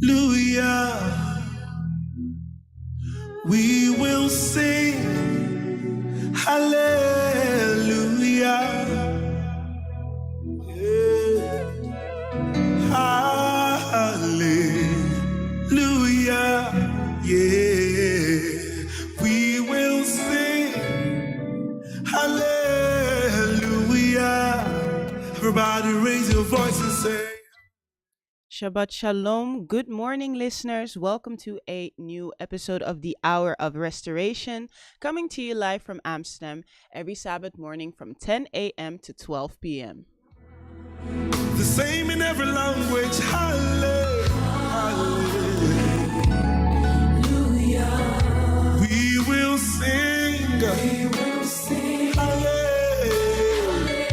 Hallelujah. We will sing hallelujah. Yeah. Hallelujah. Yeah. We will sing hallelujah. Everybody raise your voice and say, Shabbat Shalom. Good morning, listeners. Welcome to a new episode of the Hour of Restoration, coming to you live from Amsterdam every Sabbath morning from 10 a.m. to 12 p.m. the same in every language. Hallelujah. We will sing. Hallelujah.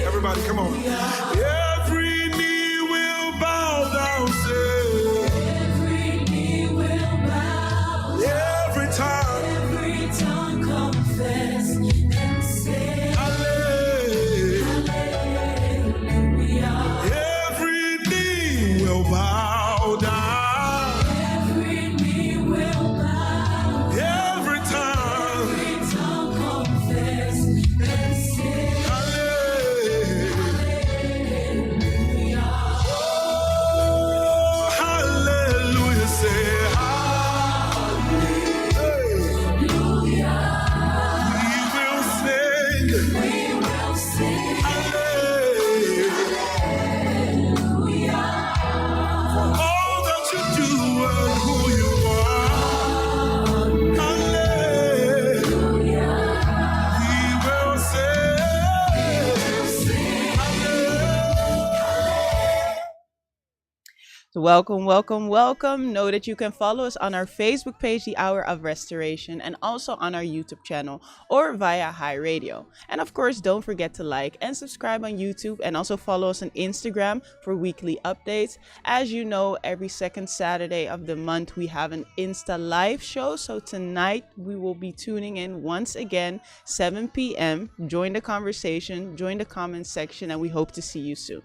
Everybody, come on. Every knee will bow down. Say, every knee will bow. Every tongue confess and say, hallelujah. Every knee will bow down. Every knee will bow. Every tongue confess and say, hallelujah. Oh, hallelujah. Say, hallelujah. We will sing. Hallelujah. For all that you do and who you are. Hallelujah. We will sing. Hallelujah. So welcome. Know that you can follow us on our Facebook page, The Hour of Restoration, and also on our YouTube channel or via High Radio. And of course, don't forget to like and subscribe on YouTube and also follow us on Instagram for weekly updates. As you know, every second Saturday of the month, we have an Insta live show. So tonight we will be tuning in once again, 7 p.m. Join the conversation, join the comment section, and we hope to see you soon.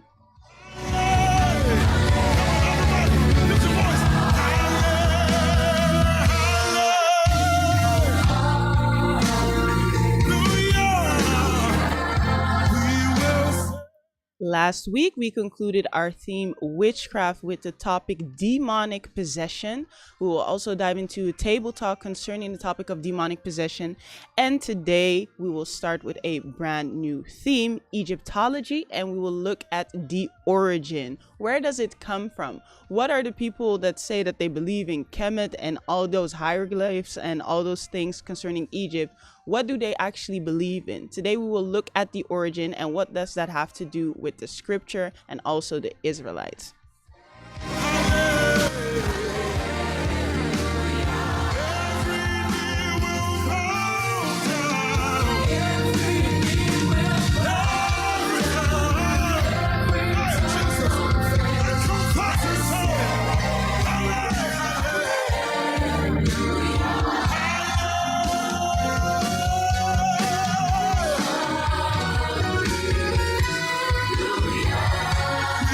Lift your voice. Hallelujah. We will sing. Last week, we concluded our theme witchcraft with the topic demonic possession. We will also dive into a table talk concerning the topic of demonic possession. And today, we will start with a brand new theme, Egyptology, and we will look at the origin. Where does it come from? What are the people that say that they believe in Kemet and all those hieroglyphs and all those things concerning Egypt? What do they actually believe in? Today we will look at the origin and what does that have to do with the scripture and also the Israelites.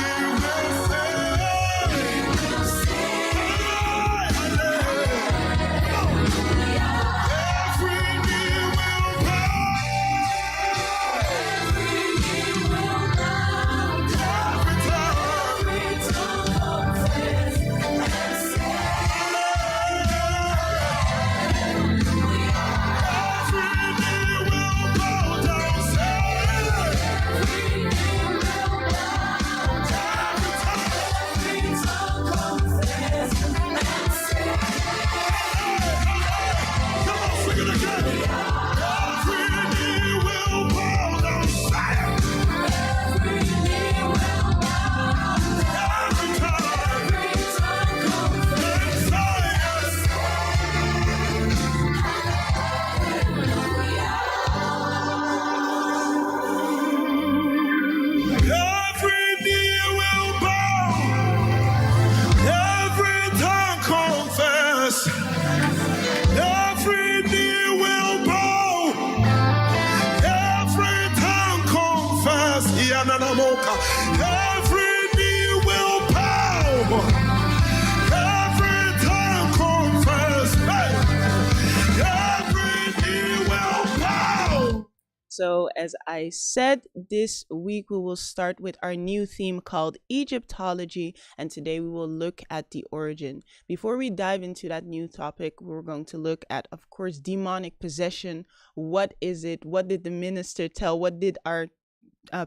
We will So, as I said, this week we will start with our new theme called Egyptology, and today we will look at the origin. Before we dive into that new topic, we're going to look at, of course, demonic possession. What is it? What did the minister tell? What did our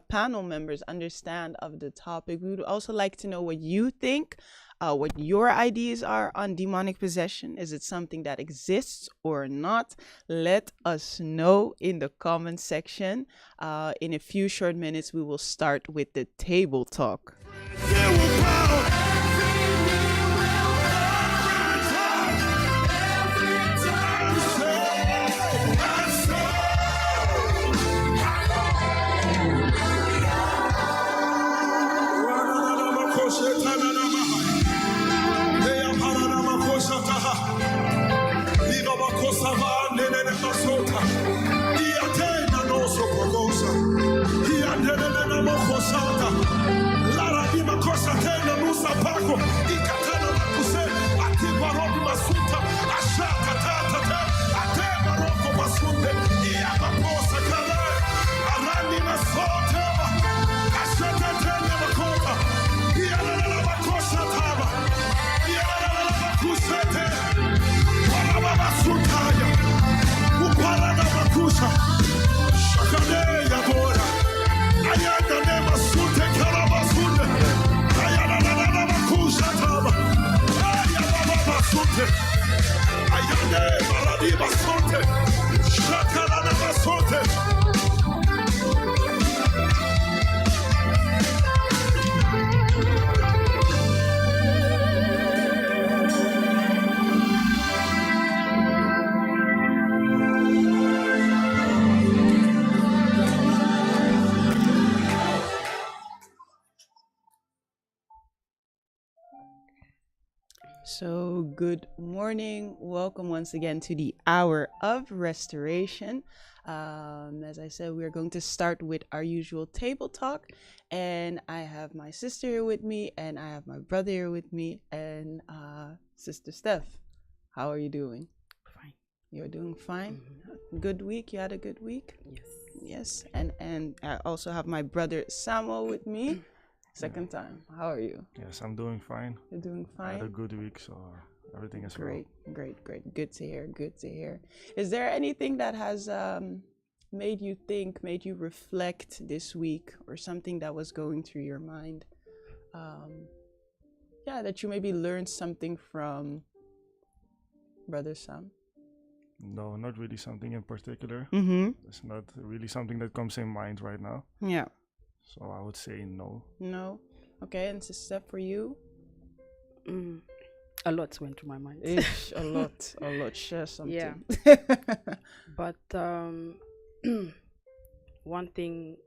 panel members understand of the topic? We would also like to know what you think, what your ideas are on demonic possession. Is it something that exists or not? Let us know in the comment section. In a few short minutes, we will start with the table talk. So, good morning. Welcome once again to the Hour of Restoration. As I said, we're going to start with our usual table talk. And I have my sister here with me, and I have my brother here with me, and Sister Steph. How are you doing? Fine. You're doing fine? Good week? You had a good week? Yes. Yes. And I also have my brother Samuel with me. Second time. How are you? Yes, I'm doing fine. You're doing I had a fine? good week, so everything is Great. Good to hear. Good to hear. Is there anything that has made you think, made you reflect this week, or something that was going through your mind? That you maybe learned something from Brother Sam? No, not really something in particular. Mm-hmm. It's not really something that comes in mind right now. Yeah. So I would say no. No? Okay, and Sister, for you? A lot went through my mind. Ish, a lot. Share something. Yeah. But one thing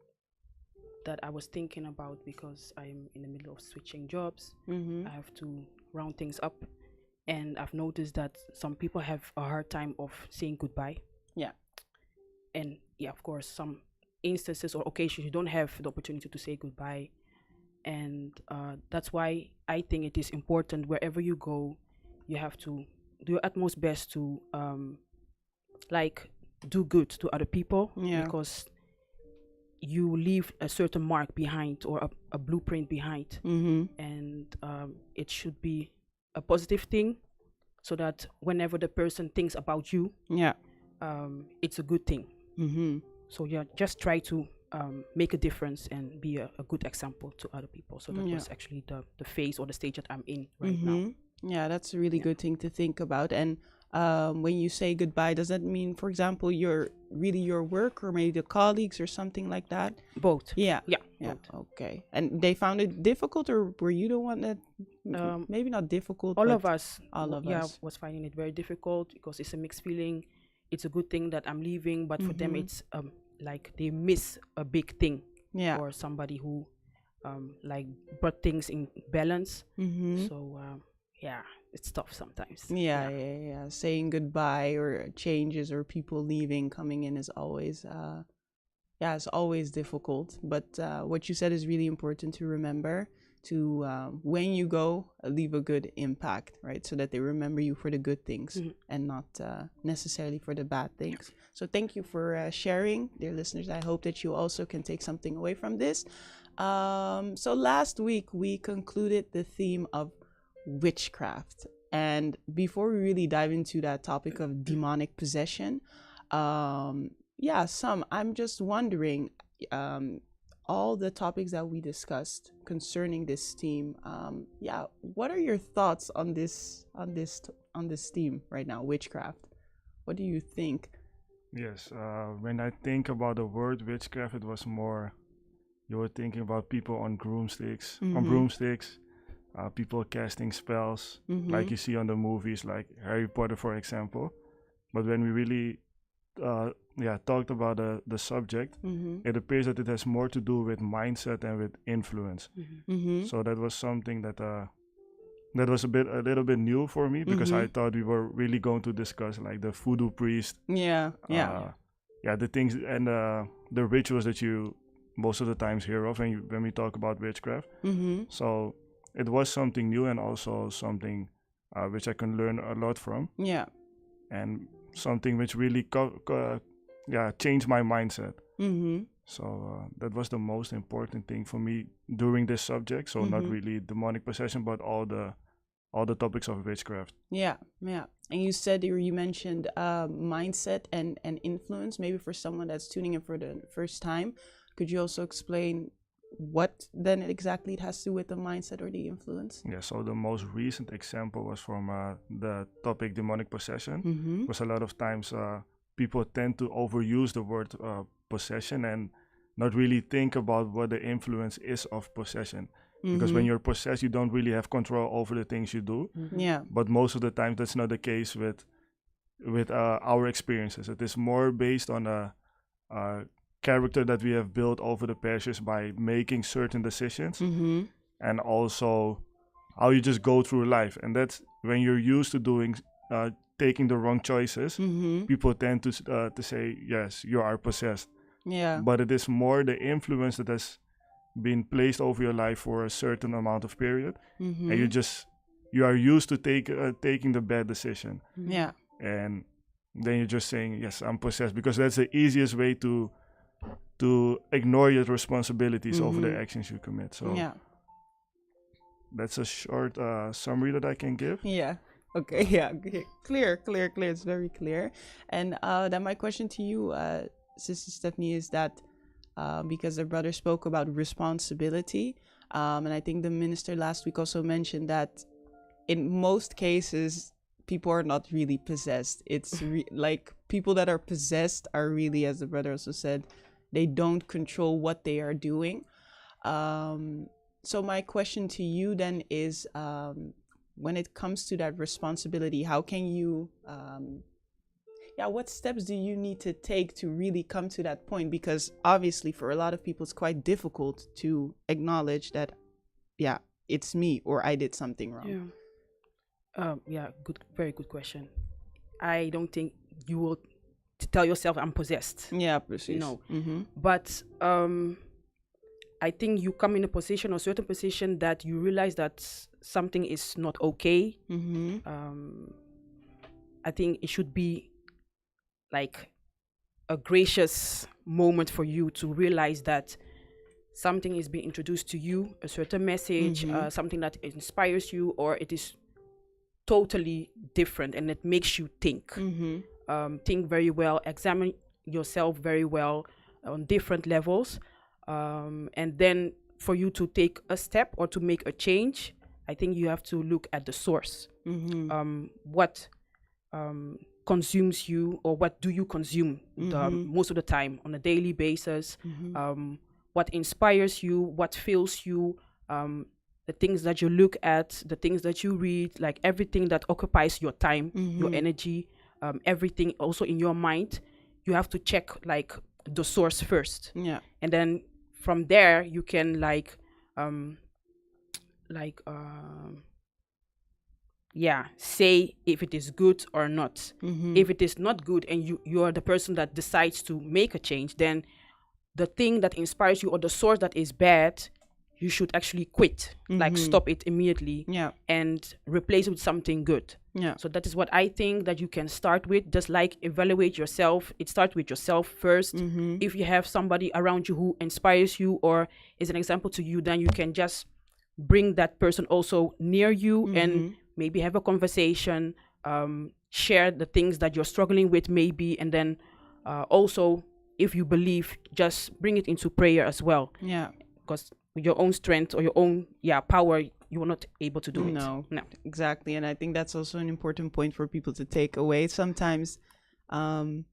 that I was thinking about, because I'm in the middle of switching jobs, I have to round things up, and I've noticed that some people have a hard time of saying goodbye. Yeah. And yeah, of course, some instances or occasions you don't have the opportunity to say goodbye, and that's why I think it is important, wherever you go, you have to do your utmost best to do good to other people, because you leave a certain mark behind, or a blueprint behind, and it should be a positive thing, so that whenever the person thinks about you, it's a good thing. So just try to make a difference and be a good example to other people. So that was actually the phase or the stage that I'm in right now. Yeah, that's a really good thing to think about. And when you say goodbye, does that mean, for example, your work, or maybe the colleagues or something like that? Both. Yeah. Both. Okay. And they found it difficult, or were you the one that maybe not difficult? All of us was finding it very difficult, because it's a mixed feeling. It's a good thing that I'm leaving, but for them it's like they miss a big thing, or somebody who brought things in balance. So it's tough sometimes. Saying goodbye, or changes, or people leaving, coming in is always it's always difficult. But what you said is really important to remember. to when you go, leave a good impact, right? So that they remember you for the good things and not necessarily for the bad things. So thank you for sharing, dear listeners. I hope that you also can take something away from this. So last week we concluded the theme of witchcraft. And before we really dive into that topic of demonic possession, I'm just wondering, all the topics that we discussed concerning this theme, what are your thoughts on this theme right now, witchcraft? What do you think? Yes, when I think about the word witchcraft, it was more, you were thinking about people on broomsticks, people casting spells, like you see on the movies, like Harry Potter, for example. But when we really talked about the subject, it appears that it has more to do with mindset and with influence. So that was something that was a little bit new for me, because I thought we were really going to discuss like the voodoo priest, the things and the rituals that you most of the times hear of when we talk about witchcraft. So it was something new, and also something which I can learn a lot from. And something which really changed my mindset. So that was the most important thing for me during this subject. So not really demonic possession, but all the topics of witchcraft. And you said, you mentioned mindset and influence. Maybe for someone that's tuning in for the first time, could you also explain what then exactly it has to do with the mindset or the influence? Yeah, so the most recent example was from the topic demonic possession. Because a lot of times people tend to overuse the word possession and not really think about what the influence is of possession. Because when you're possessed, you don't really have control over the things you do. But most of the time that's not the case with our experiences. It is more based on a character that we have built over the past years by making certain decisions, and also how you just go through life. And that's when you're used to taking the wrong choices, people tend to say, yes, you are possessed. But it is more the influence that has been placed over your life for a certain amount of period, and you are used to taking the bad decision. And then you're just saying, yes, I'm possessed, because that's the easiest way to ignore your responsibilities over the actions you commit. So that's a short summary that I can give. Okay. Clear. It's very clear. And then my question to you, Sister Stephanie, is that because the brother spoke about responsibility, and I think the minister last week also mentioned that in most cases people are not really possessed. It's like people that are possessed are really, as the brother also said, they don't control what they are doing. So my question to you then is, when it comes to that responsibility, how can you, what steps do you need to take to really come to that point? Because obviously for a lot of people, it's quite difficult to acknowledge that, it's me or I did something wrong. Very good question. I don't think you will tell yourself I'm possessed. No. But I think you come in a position or certain position that you realize that something is not okay. I think it should be like a gracious moment for you to realize that something is being introduced to you, a certain message, something that inspires you, or it is totally different and it makes you think. Think very well, examine yourself very well on different levels, and then for you to take a step or to make a change, I think you have to look at the source. What consumes you, or what do you consume most of the time on a daily basis? What inspires you, what fills you, the things that you look at, the things that you read, like everything that occupies your time, your energy, everything also in your mind. You have to check like the source first, and then from there you can say if it is good or not. If it is not good and you are the person that decides to make a change, then the thing that inspires you or the source that is bad, you should actually quit, like stop it immediately, and replace it with something good. So that is what I think that you can start with. Just like evaluate yourself. It starts with yourself first. If you have somebody around you who inspires you or is an example to you, then you can just bring that person also near you and maybe have a conversation, share the things that you're struggling with maybe, and then also, if you believe, just bring it into prayer as well. Because with your own strength or your own power, you are not able to do it. No, exactly. And I think that's also an important point for people to take away. Sometimes a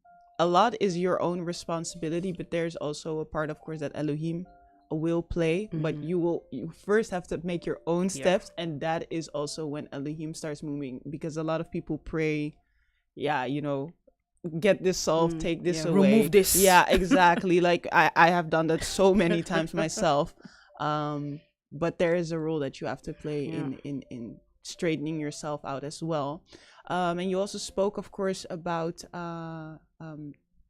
lot is your own responsibility, but there's also a part, of course, that Elohim will play, but you first have to make your own steps, and that is also when Elohim starts moving, because a lot of people pray, get this solved, take this away, remove this. Exactly. Like I have done that so many times myself. But there is a role that you have to play in straightening yourself out as well. And you also spoke, of course, about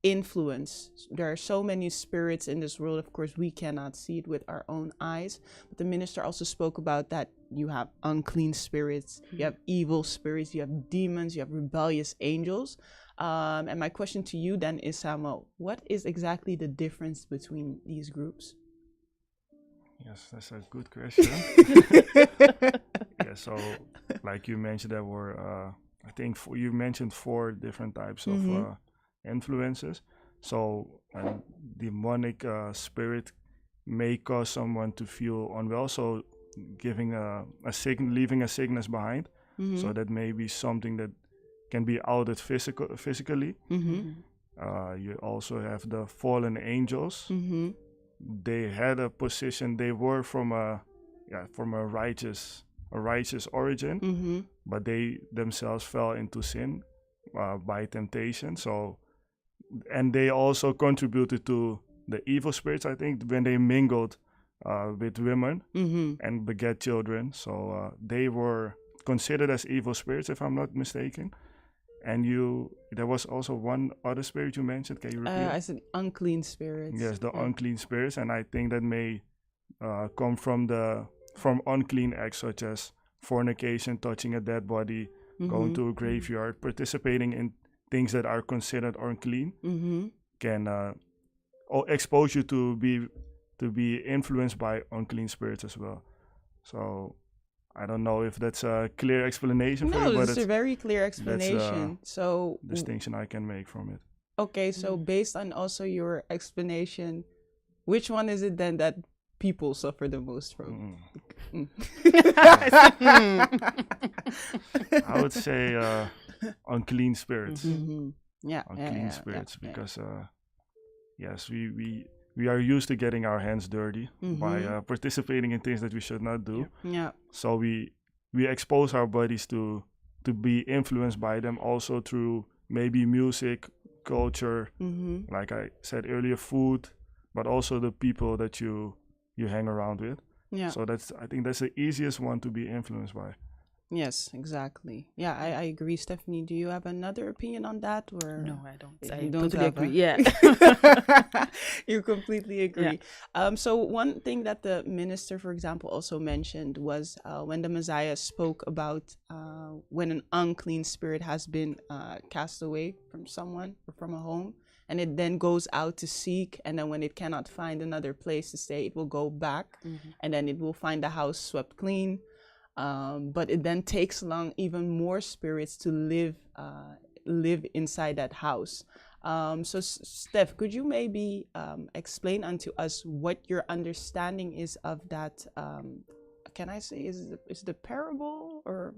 influence. There are so many spirits in this world. Of course, we cannot see it with our own eyes. But the minister also spoke about that you have unclean spirits, you have evil spirits, you have demons, you have rebellious angels. And my question to you then is, Samuel, what is exactly the difference between these groups? Yes, that's a good question. So like you mentioned, there were, I think you mentioned 4 different types of influences. So a demonic spirit may cause someone to feel unwell, so giving leaving a sickness behind. So that may be something that can be outed physically. You also have the fallen angels. They had a position. They were from a righteous origin, but they themselves fell into sin by temptation. So, and they also contributed to the evil spirits, I think, when they mingled with women and beget children. So they were considered as evil spirits, if I'm not mistaken. And there was also one other spirit you mentioned. Can you repeat? I said unclean spirits. Yes, the unclean spirits, and I think that may come from unclean acts such as fornication, touching a dead body, going to a graveyard, participating in things that are considered unclean, can expose you to be influenced by unclean spirits as well. So I don't know if that's a clear explanation for you, but it's a very clear explanation. So distinction I can make from it. Okay, so based on also your explanation, which one is it then that people suffer the most from? I would say unclean spirits. Unclean spirits, because yes, we are used to getting our hands dirty by participating in things that we should not do. So we expose our bodies to be influenced by them, also through maybe music, culture, like I said earlier, food, but also the people that you hang around with. So I think that's the easiest one to be influenced by. Yes, exactly. Yeah, I agree. Stephanie, do you have another opinion on that, or no? I don't. You don't totally agree. You completely agree. So one thing that the minister, for example, also mentioned was when the Messiah spoke about when an unclean spirit has been cast away from someone or from a home, and it then goes out to seek, and then when it cannot find another place to stay, it will go back, and then it will find the house swept clean. But it then takes along even more spirits to live inside that house. So Steph, could you maybe explain unto us what your understanding is of that? Can I say is the parable or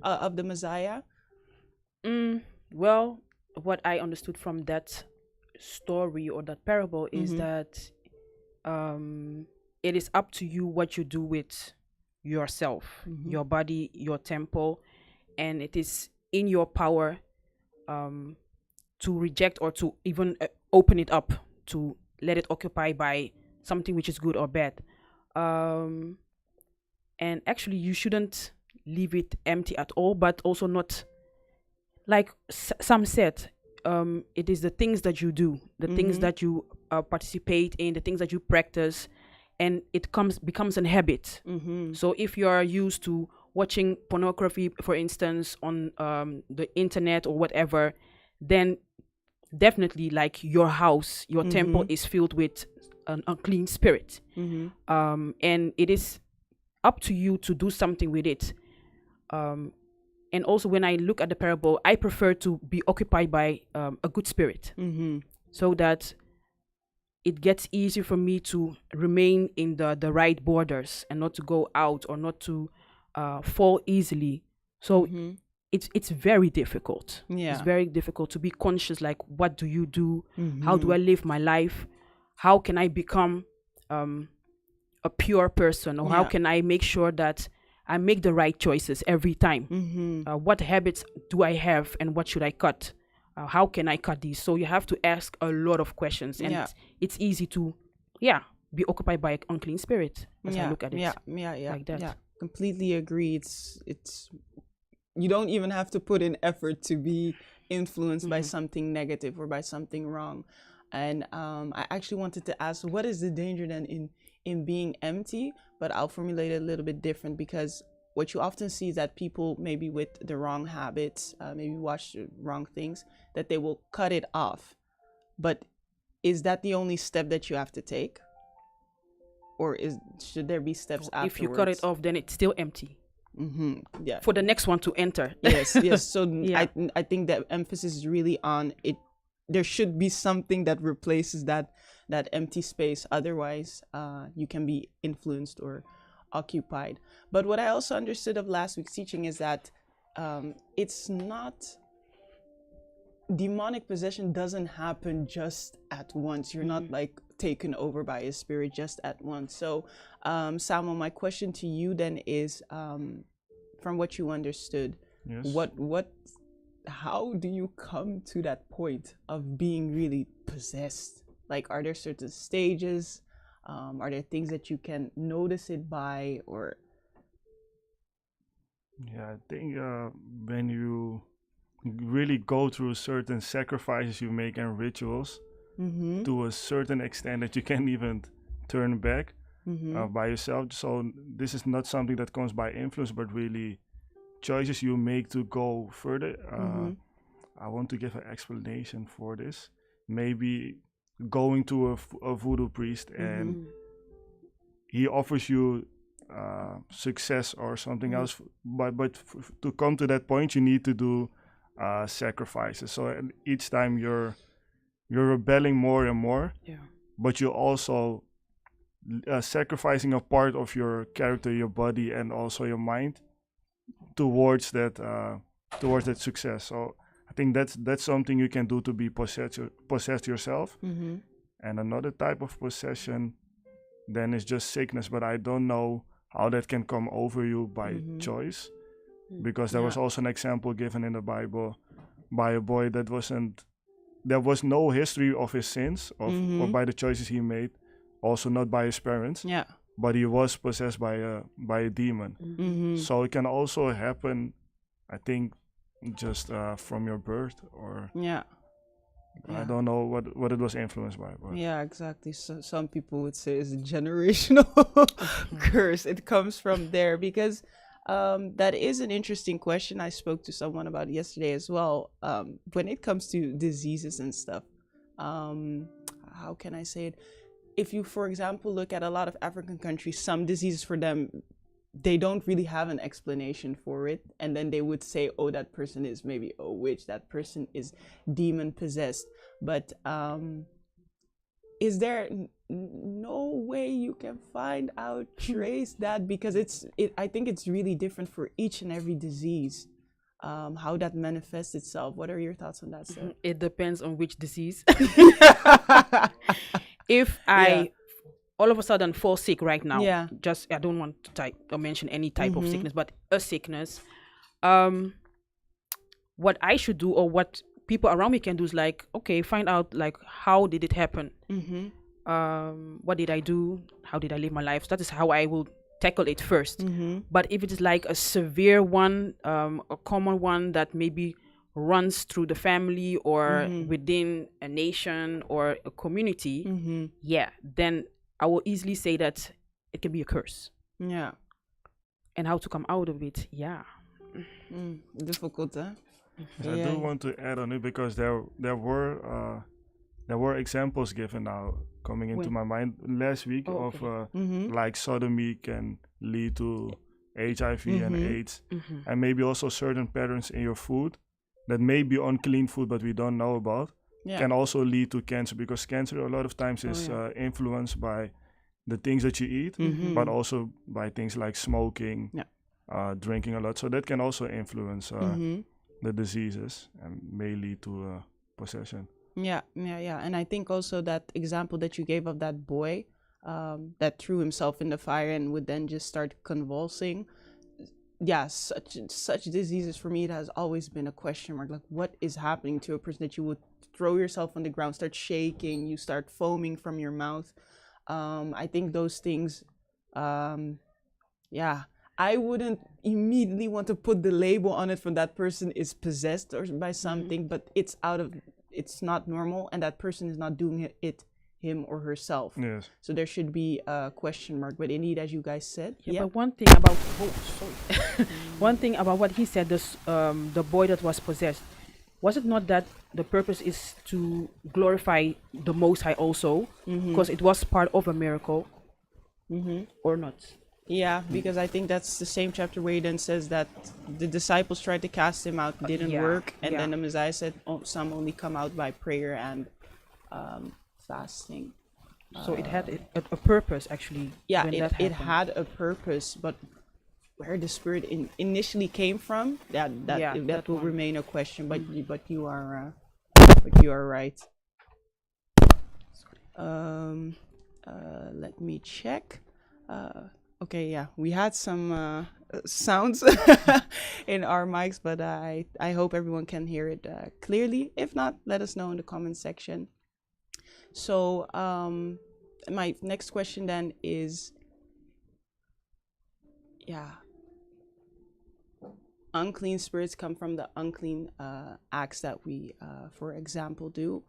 of the Messiah? Well, what I understood from that story or that parable is that it is up to you what you do with yourself, your body, your temple, and it is in your power to reject or to even open it up, to let it occupy by something which is good or bad. And actually, you shouldn't leave it empty at all, but also not, like some said, it is the things that you do, the things that you participate in, the things that you practice, and it becomes a habit. So if you are used to watching pornography, for instance, on the internet or whatever, then definitely like your house, your temple is filled with an unclean spirit. And it is up to you to do something with it. And also when I look at the parable, I prefer to be occupied by a good spirit, so that it gets easier for me to remain in the right borders and not to go out or not to fall easily. So it's very difficult. It's very difficult to be conscious, like, what do you do? How do I live my life? How can I become a pure person? Or how can I make sure that I make the right choices every time? What habits do I have and what should I cut? How can I cut these? So you have to ask a lot of questions, and it's easy to be occupied by an unclean spirit as I look at it. Like that. Yeah, completely agree. It's you don't even have to put in effort to be influenced by something negative or by something wrong. And I actually wanted to ask, what is the danger then in being empty? But I'll formulate it a little bit different, because what you often see is that people, maybe with the wrong habits, maybe watch the wrong things, that they will cut it off. But is that the only step that you have to take? Or should there be steps afterwards? If you cut it off, then it's still empty. Yeah. For the next one to enter. Yes. So I think that emphasis is really on it. There should be something that replaces that empty space. Otherwise, you can be influenced or occupied. But what I also understood of last week's teaching is that it's not, demonic possession doesn't happen just at once. You're not like taken over by a spirit just at once. So Samuel, my question to you then is, from what you understood, how do you come to that point of being really possessed? Like, are there certain stages? Are there things that you can notice it by, or? Yeah, I think when you really go through certain sacrifices you make and rituals to a certain extent that you can't even turn back by yourself. So this is not something that comes by influence, but really choices you make to go further. I want to give an explanation for this. Maybe going to a voodoo priest and he offers you success or something else, but to come to that point you need to do sacrifices. So each time you're rebelling more and more, but you're also sacrificing a part of your character, your body, and also your mind towards that success. So I think that's something you can do to be possessed yourself. And another type of possession then is just sickness, but I don't know how that can come over you by choice, because there was also an example given in the Bible by a boy there was no history of his sins or by the choices he made, also not by his parents, but he was possessed by a demon. So it can also happen, I think, just from your birth, or I don't know what it was influenced by. But. Yeah, exactly. So some people would say it's a generational curse. It comes from there, because that is an interesting question. I spoke to someone about it yesterday as well. When it comes to diseases and stuff, how can I say it? If you, for example, look at a lot of African countries, some diseases for them, they don't really have an explanation for it. And then they would say, oh, that person is maybe a witch, that person is demon possessed. But is there no way you can find out, trace that? Because I think it's really different for each and every disease, how that manifests itself. What are your thoughts on that, sir? It depends on which disease. If I all of a sudden fall sick right now, I don't want to mention any type of sickness, but a sickness, what I should do, or what people around me can do, is like, okay, find out, like, how did it happen? What did I do? How did I live my life? So that is how I will tackle it first. But if it is like a severe one, a common one that maybe runs through the family or within a nation or a community, then I will easily say that it can be a curse. Yeah. And how to come out of it, yeah. Difficult, huh? Yes, I do want to add on it because there were examples given now coming into my mind last week of like sodomy can lead to HIV and AIDS, and maybe also certain patterns in your food that may be unclean food but we don't know about can also lead to cancer, because cancer a lot of times is influenced by the things that you eat, but also by things like smoking, drinking a lot. So that can also influence the diseases and may lead to possession. Yeah. And I think also that example that you gave of that boy that threw himself in the fire and would then just start convulsing. Yeah, such diseases for me, it has always been a question mark. Like, what is happening to a person that you would throw yourself on the ground, start shaking, you start foaming from your mouth? I think those things, I wouldn't immediately want to put the label on it from that person is possessed or by something, but it's not normal, and that person is not doing it him or herself. Yes. So there should be a question mark. But indeed, as you guys said, But one thing about one thing about what he said, this the boy that was possessed, was it not that the purpose is to glorify the Most High also, because it was part of a miracle, or not? Yeah, because I think that's the same chapter where he then says that the disciples tried to cast him out, didn't work, and then the Messiah said, some only come out by prayer and fasting. So it had a purpose, actually. Yeah, it had a purpose, but where the spirit initially came from, that will remain a question. But you are right. Let me check. Okay, yeah, we had some sounds in our mics, but I hope everyone can hear it clearly. If not, let us know in the comment section. So my next question then is, unclean spirits come from the unclean acts that we, for example, do.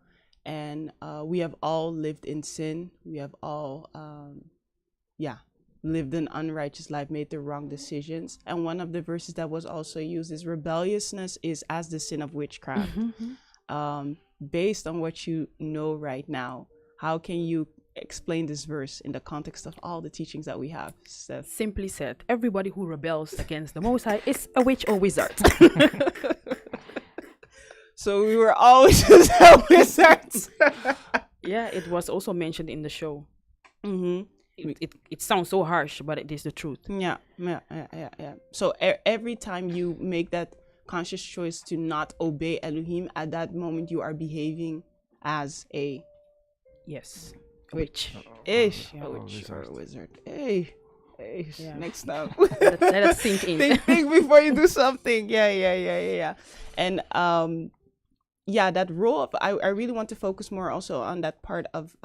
And we have all lived in sin. We have all, lived an unrighteous life, made the wrong decisions. And one of the verses that was also used is rebelliousness is as the sin of witchcraft. Based on what you know right now, how can you explain this verse in the context of all the teachings that we have, Steph? Simply said, everybody who rebels against the Most High is a witch or wizard. So we were always wizards. Yeah, it was also mentioned in the show. It sounds so harsh, but it is the truth. Yeah. So every time you make that conscious choice to not obey Elohim, at that moment you are behaving as a witch. A witch or a wizard. Next time. Let us sink in. think before you do something. Yeah. And that role of, I really want to focus more also on that part of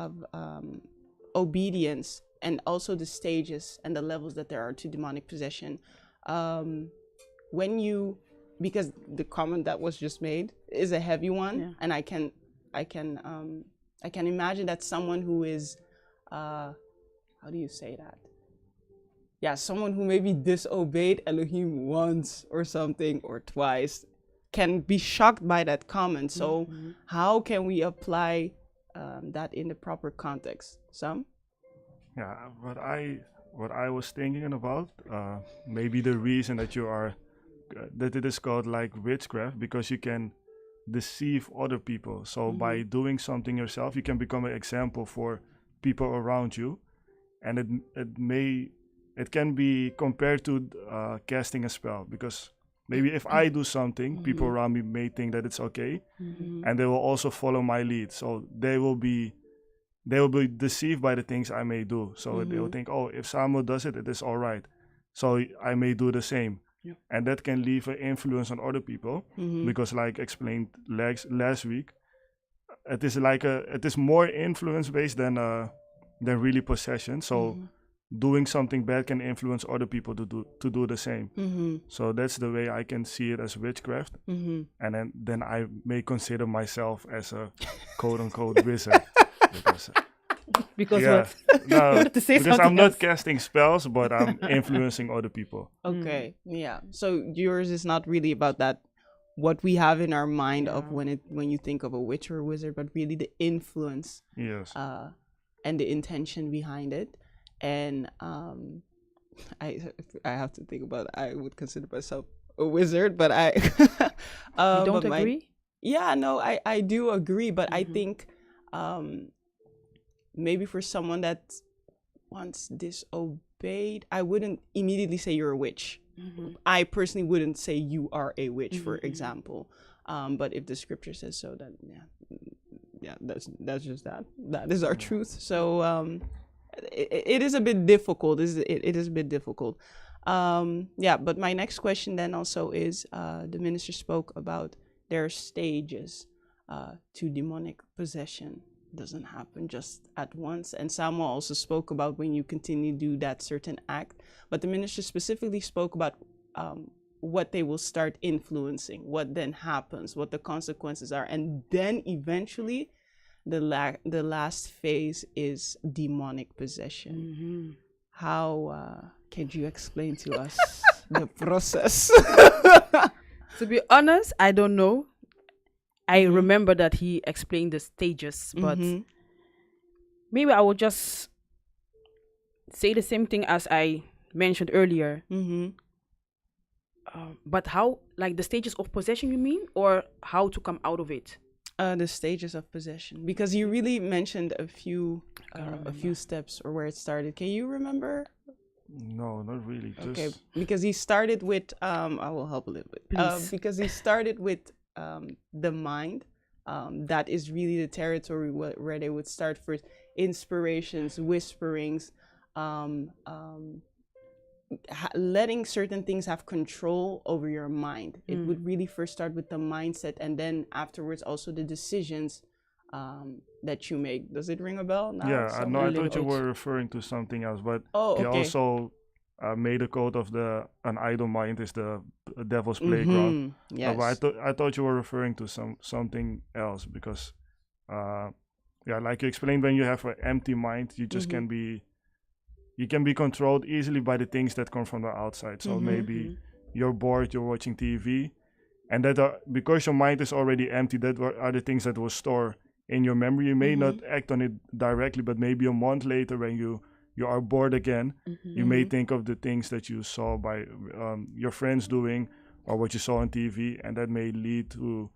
obedience, and also the stages and the levels that there are to demonic possession. Because the comment that was just made is a heavy one, and I can imagine that someone who is, how do you say that? Yeah, someone who maybe disobeyed Elohim once or something, or twice, can be shocked by that comment. So how can we apply that in the proper context? Sam? Yeah, what I was thinking about, maybe the reason that that it is called like witchcraft, because you can deceive other people. So by doing something yourself, you can become an example for people around you, and it can be compared to casting a spell, because maybe if I do something, people around me may think that it's okay, and they will also follow my lead. So they will be deceived by the things I may do. So they will think, oh, if Samuel does it, it is all right. So I may do the same. Yeah. And that can leave an influence on other people, because, like explained last week, it is more influence based than really possession. So doing something bad can influence other people to do the same. So that's the way I can see it as witchcraft. And then I may consider myself as a quote unquote wizard. Because Because Yeah. what? You No, wanted to say because I'm something not else. casting spells, but I'm influencing other people. Okay. Yeah. So yours is not really about that what we have in our mind of Yeah. when you think of a witch or a wizard, but really the influence Yes. and the intention behind it. And I I have to think about I would consider myself a wizard, but I You don't but my agree? yeah, no, I do agree, but I think maybe for someone that once disobeyed, I wouldn't immediately say you're a witch. I personally wouldn't say you are a witch, for example. But if the scripture says so, then yeah, that's just that. That is our truth. So it is a bit difficult. It is a bit difficult. Yeah, but my next question then also is the minister spoke about there are stages to demonic possession. Doesn't happen just at once. And Samuel also spoke about when you continue to do that certain act. But the minister specifically spoke about what they will start influencing, what then happens, what the consequences are. And then eventually the last phase is demonic possession. How can you explain to us the process? To be honest, I don't know. I remember that he explained the stages, but maybe I will just say the same thing as I mentioned earlier. But how, like the stages of possession, you mean, or how to come out of it? The stages of possession, because you really mentioned a few steps or where it started. Can you remember? No, not really. Okay, Just because he started with I will help a little bit. Please. Because he started with the mind. That is really the territory where they would start first. Inspirations, whisperings, letting certain things have control over your mind. It would really first start with the mindset, and then afterwards also the decisions that you make. Does it ring a bell now? yeah, I know. Somewhere? I thought you were referring to something else, but Oh, he okay. also made a quote of an idle mind is the devil's playground. Yes. But I thought you were referring to something else because, yeah, like you explained, when you have an empty mind, you just can be controlled easily by the things that come from the outside. So maybe you're bored, you're watching TV, and because your mind is already empty, are the things that will store in your memory. You may not act on it directly, but maybe a month later when you are bored again, you may think of the things that you saw by your friends doing or what you saw on TV, and that may lead to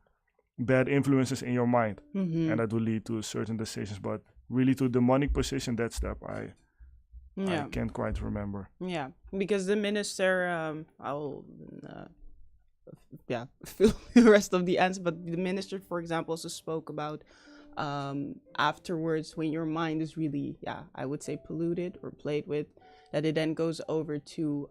bad influences in your mind, and that will lead to certain decisions. But really, to demonic possession, that step I can't quite remember. Yeah, because the minister, I'll fill the rest of the answer, but the minister, for example, also spoke about afterwards when your mind is really, I would say polluted or played with, that it then goes over to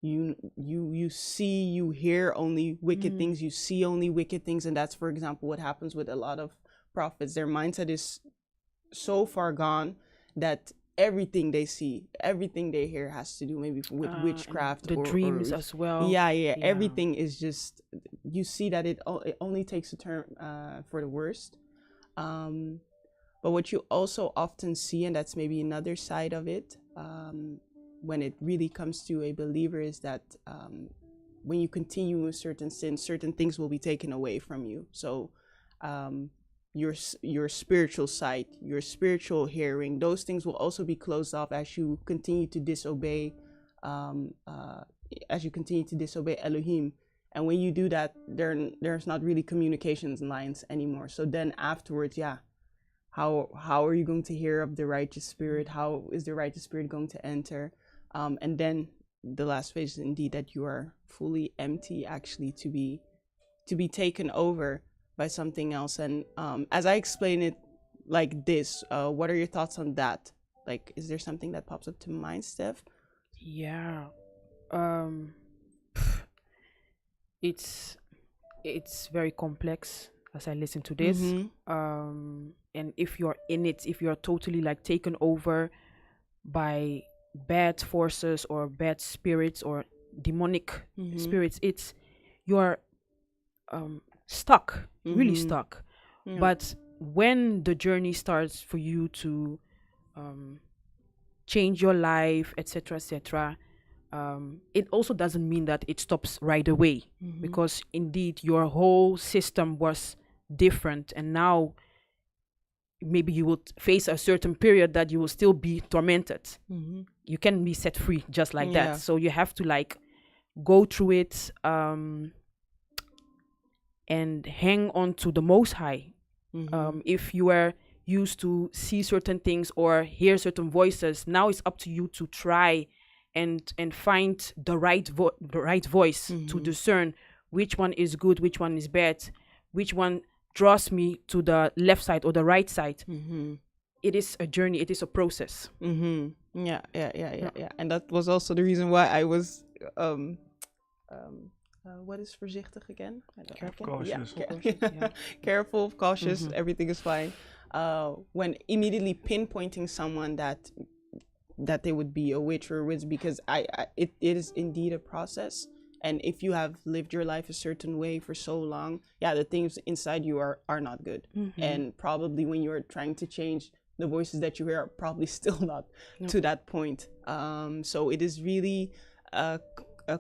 you see, you hear only wicked things, you see only wicked things, and that's, for example, what happens with a lot of prophets. Their mindset is so far gone that everything they see, everything they hear has to do maybe with witchcraft, the dreams as well. Yeah, everything is just, you see that it only takes a turn for the worst. But what you also often see, and that's maybe another side of it, when it really comes to a believer, is that when you continue with certain sins, certain things will be taken away from you. So your spiritual sight, your spiritual hearing, those things will also be closed off as you continue to disobey Elohim. And when you do that, there's not really communications lines anymore. So then afterwards, how are you going to hear of the righteous spirit? How is the righteous spirit going to enter? And then the last phase is indeed that you are fully empty, actually, to be taken over by something else. And as I explain it like this, what are your thoughts on that? Like, is there something that pops up to mind, Steph? Yeah. It's very complex as I listen to this. And if you're in it, if you're totally like taken over by bad forces or bad spirits or demonic spirits, you're stuck, really stuck. But when the journey starts for you to change your life, etc., etc., it also doesn't mean that it stops right away, because indeed your whole system was different, and now maybe you will face a certain period that you will still be tormented. You can be set free just like that. So you have to like go through it and hang on to the Most High. If you are used to see certain things or hear certain voices, now it's up to you to try and find the right voice to discern which one is good, which one is bad, which one draws me to the left side or the right side. It is a journey, it is a process. Yeah. And that was also the reason why I was what is voorzichtig again? Cautious. Careful, cautious, everything is fine. When immediately pinpointing someone that they would be a witch or a wizard, because it is indeed a process. And if you have lived your life a certain way for so long, the things inside you are not good. And probably when you're trying to change, the voices that you hear are probably still not to that point. So it is really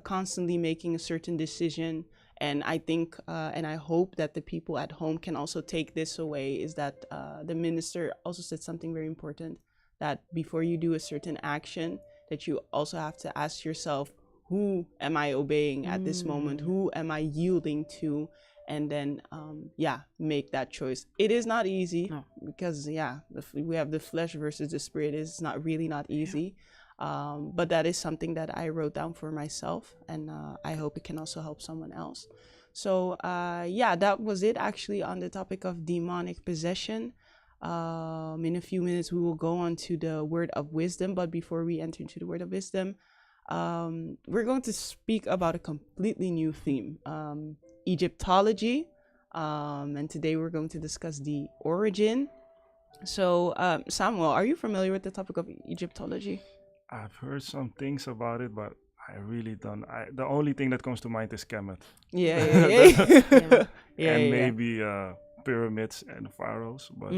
constantly making a certain decision. And I think, and I hope that the people at home can also take this away, is that the minister also said something very important, that before you do a certain action, that you also have to ask yourself, who am I obeying at this moment? Who am I yielding to? And then, make that choice. It is not easy because, we have the flesh versus the spirit. It's not easy. But that is something that I wrote down for myself, and I hope it can also help someone else. So, that was it actually on the topic of demonic possession. In a few minutes, we will go on to the word of wisdom. But before we enter into the word of wisdom, we're going to speak about a completely new theme, Egyptology. And today we're going to discuss the origin. So, Samuel, are you familiar with the topic of Egyptology? I've heard some things about it, but I really don't. The only thing that comes to mind is Kemet. And maybe pyramids and pharaohs, but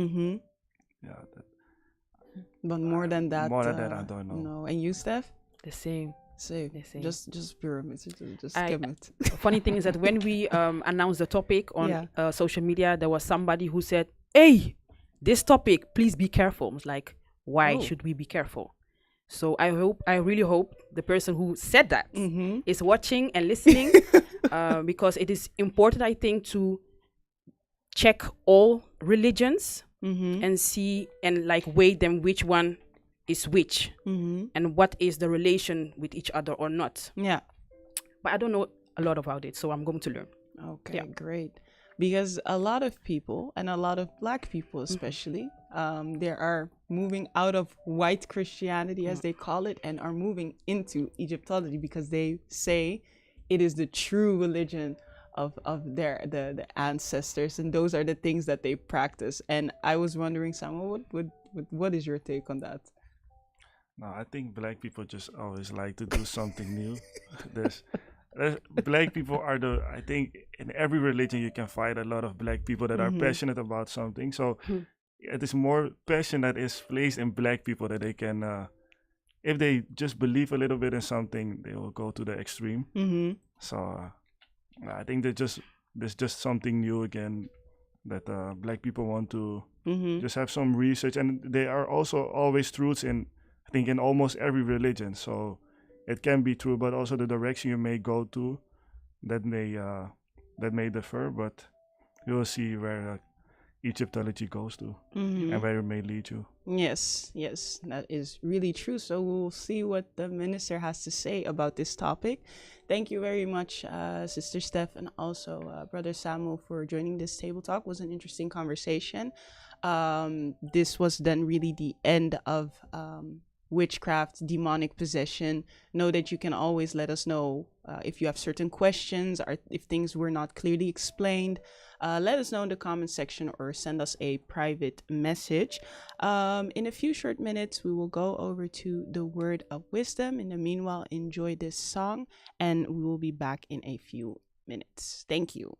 but more than that, I don't know. No. And you, Steph? The same. Just pyramids. Just Kemet. Funny thing is that when we announced the topic on social media, there was somebody who said, "Hey, this topic, please be careful." I was like, why should we be careful? So I really hope the person who said that is watching and listening, because it is important, I think, to check all religions and see and like weigh them, which one is which and what is the relation with each other or not. But I don't know a lot about it, so I'm going to learn. Okay, great. Because a lot of people, and a lot of Black people especially, they are moving out of white Christianity, as they call it, and are moving into Egyptology, because they say it is the true religion of the ancestors, and those are the things that they practice. And I was wondering, Samuel, what is your take on that? No, I think Black people just always like to do something new. There's Black people are I think in every religion you can find a lot of Black people that are passionate about something. So it is more passion that is placed in Black people that they can, if they just believe a little bit in something, they will go to the extreme. So I think there's just something new again that Black people want to just have some research, and there are also always truths in, I think, in almost every religion. So it can be true, but also the direction you may go to that may differ. But you will see where Egyptology goes to and where it may lead you. Yes, that is really true. So we'll see what the minister has to say about this topic. Thank you very much, Sister Steph, and also Brother Samuel, for joining this table talk. It was an interesting conversation. This was then really the end of witchcraft, demonic possession. Know that you can always let us know if you have certain questions or if things were not clearly explained. Let us know in the comment section or send us a private message. In a few short minutes, we will go over to the word of wisdom. In the meanwhile, enjoy this song, and we will be back in a few minutes. Thank you.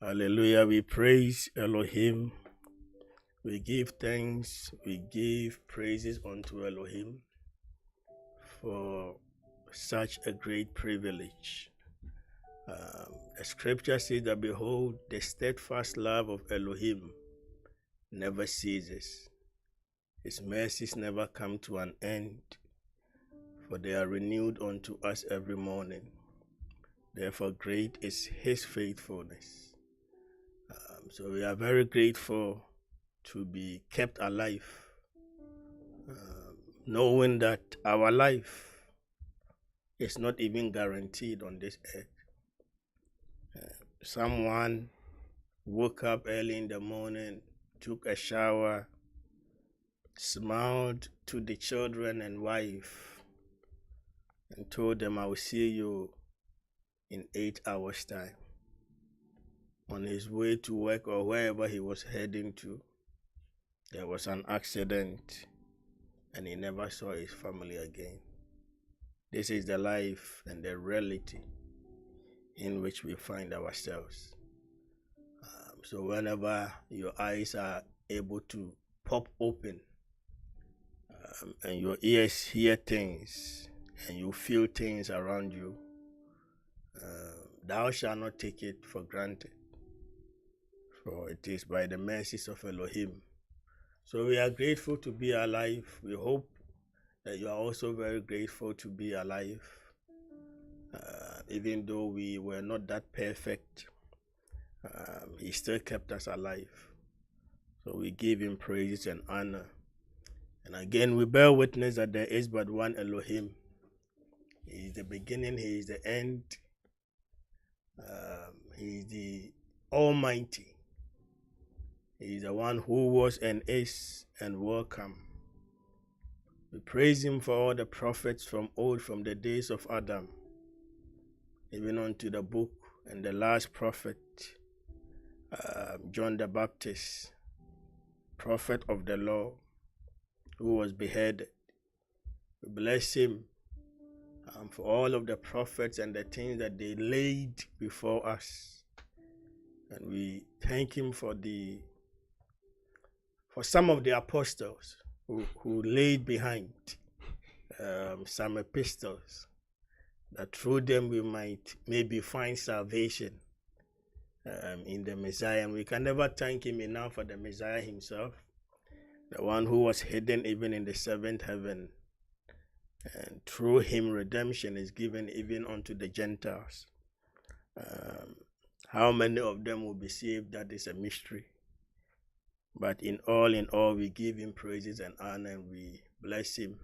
Hallelujah. We praise Elohim. We give thanks. We give praises unto Elohim for such a great privilege. The scripture says that, behold, the steadfast love of Elohim never ceases. His mercies never come to an end, for they are renewed unto us every morning. Therefore, great is his faithfulness. So we are very grateful to be kept alive, knowing that our life is not even guaranteed on this earth. Someone woke up early in the morning, took a shower, smiled to the children and wife, and told them, I will see you in 8 hours' time. On his way to work or wherever he was heading to, there was an accident and he never saw his family again. This is the life and the reality in which we find ourselves. So whenever your eyes are able to pop open and your ears hear things and you feel things around you, thou shalt not take it for granted, for it is by the mercies of Elohim. So we are grateful to be alive. We hope that you are also very grateful to be alive. Even though we were not that perfect, he still kept us alive. So we give him praise and honor. And again, we bear witness that there is but one Elohim. He is the beginning, he is the end. He is the Almighty. He is the one who was and is and will come. We praise him for all the prophets from old, from the days of Adam, even unto the book and the last prophet, John the Baptist, prophet of the law, who was beheaded. We bless him for all of the prophets and the things that they laid before us. And we thank him for some of the apostles who laid behind some epistles, that through them we might maybe find salvation in the Messiah. And we can never thank him enough for the Messiah himself, the one who was hidden even in the seventh heaven. And through him redemption is given even unto the Gentiles. How many of them will be saved, that is a mystery. But in all, we give him praises and honor, and we bless him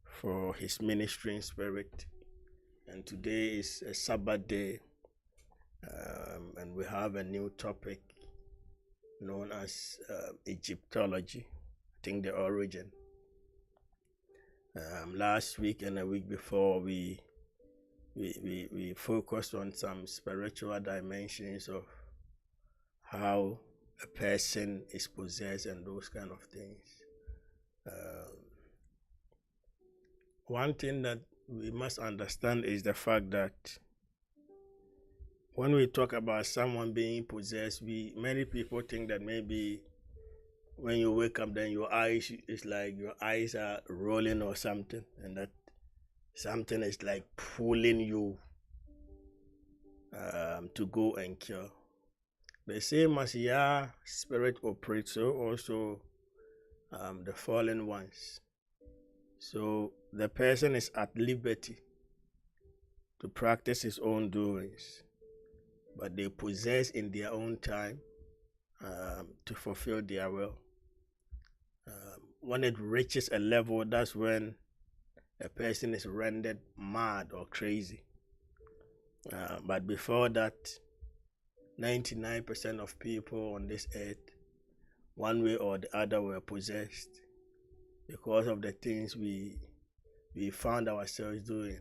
for his ministering spirit. And today is a Sabbath day, and we have a new topic known as Egyptology. I think the origin. Last week and a week before, we focused on some spiritual dimensions of how a person is possessed and those kind of things. One thing that we must understand is the fact that when we talk about someone being possessed, many people think that maybe when you wake up, then your eyes is like your eyes are rolling or something, and that something is like pulling you to go and kill. The same as Yah spirit operates, so also the fallen ones. So the person is at liberty to practice his own doings, but they possess in their own time to fulfill their will. When it reaches a level, that's when a person is rendered mad or crazy. But before that, 99% of people on this earth, one way or the other, were possessed because of the things we found ourselves doing.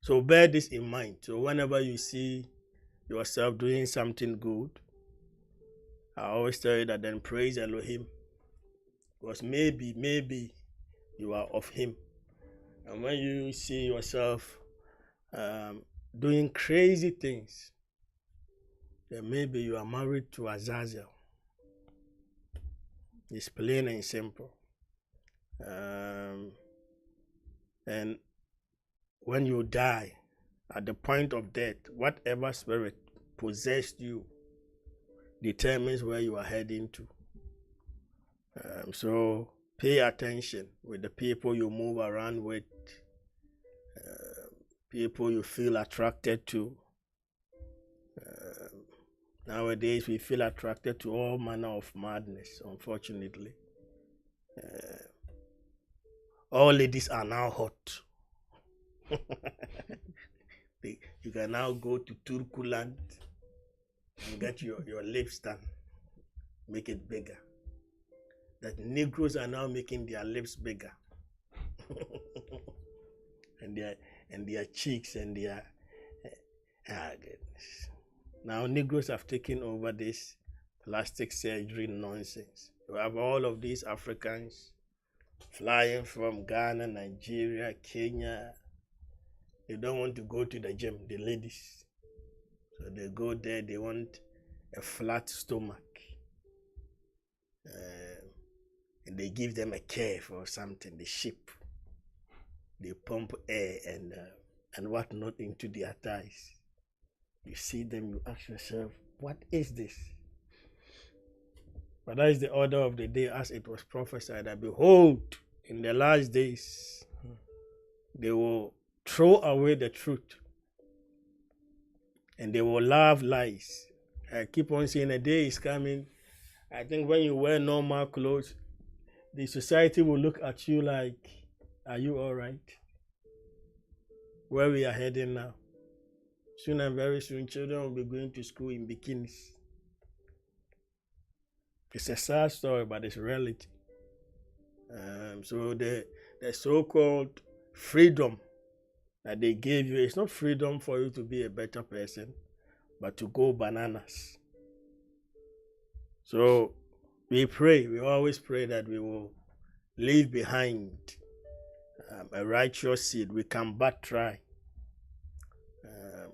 So bear this in mind. So whenever you see yourself doing something good, I always tell you that then praise Elohim, because maybe you are of him. And when you see yourself doing crazy things, then maybe you are married to Azazel. It's plain and simple. And when you die, at the point of death, whatever spirit possessed you determines where you are heading to. So pay attention with the people you move around with, people you feel attracted to. Nowadays, we feel attracted to all manner of madness, unfortunately. All ladies are now hot. You can now go to Turkuland and get your lips done, make it bigger. That Negroes are now making their lips bigger. and their cheeks and their goodness. Now Negroes have taken over this plastic surgery nonsense. You have all of these Africans flying from Ghana, Nigeria, Kenya. They don't want to go to the gym, the ladies. So they go there, they want a flat stomach. And they give them a curve or something, the ship. They pump air and whatnot into their thighs. You see them, you ask yourself, what is this? But that is the order of the day, as it was prophesied that behold, in the last days, they will throw away the truth and they will love lies. I keep on saying a day is coming. I think when you wear normal clothes, the society will look at you like, are you all right? Where we are heading now. Soon and very soon, children will be going to school in bikinis. It's a sad story, but it's reality. So the so-called freedom that they gave you, it's not freedom for you to be a better person, but to go bananas. So we always pray that we will leave behind a righteous seed. We can but try.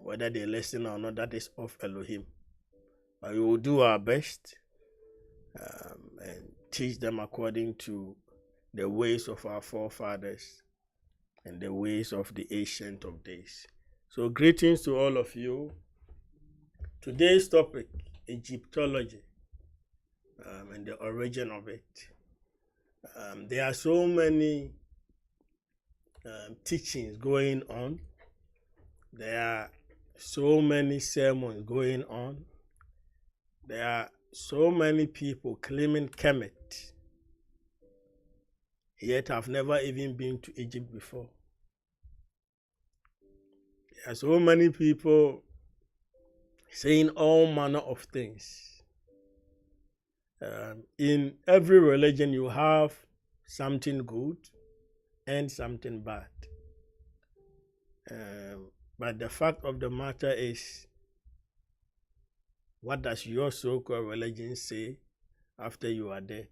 Whether they listen or not, that is of Elohim. But we will do our best and teach them according to the ways of our forefathers and the ways of the Ancient of Days. So greetings to all of you. Today's topic, Egyptology, and the origin of it. There are so many teachings going on. There are so many sermons going on. There are so many people claiming Kemet, yet have never even been to Egypt before. There are so many people saying all manner of things. In every religion, you have something good and something bad. But the fact of the matter is, what does your so-called religion say after you are dead?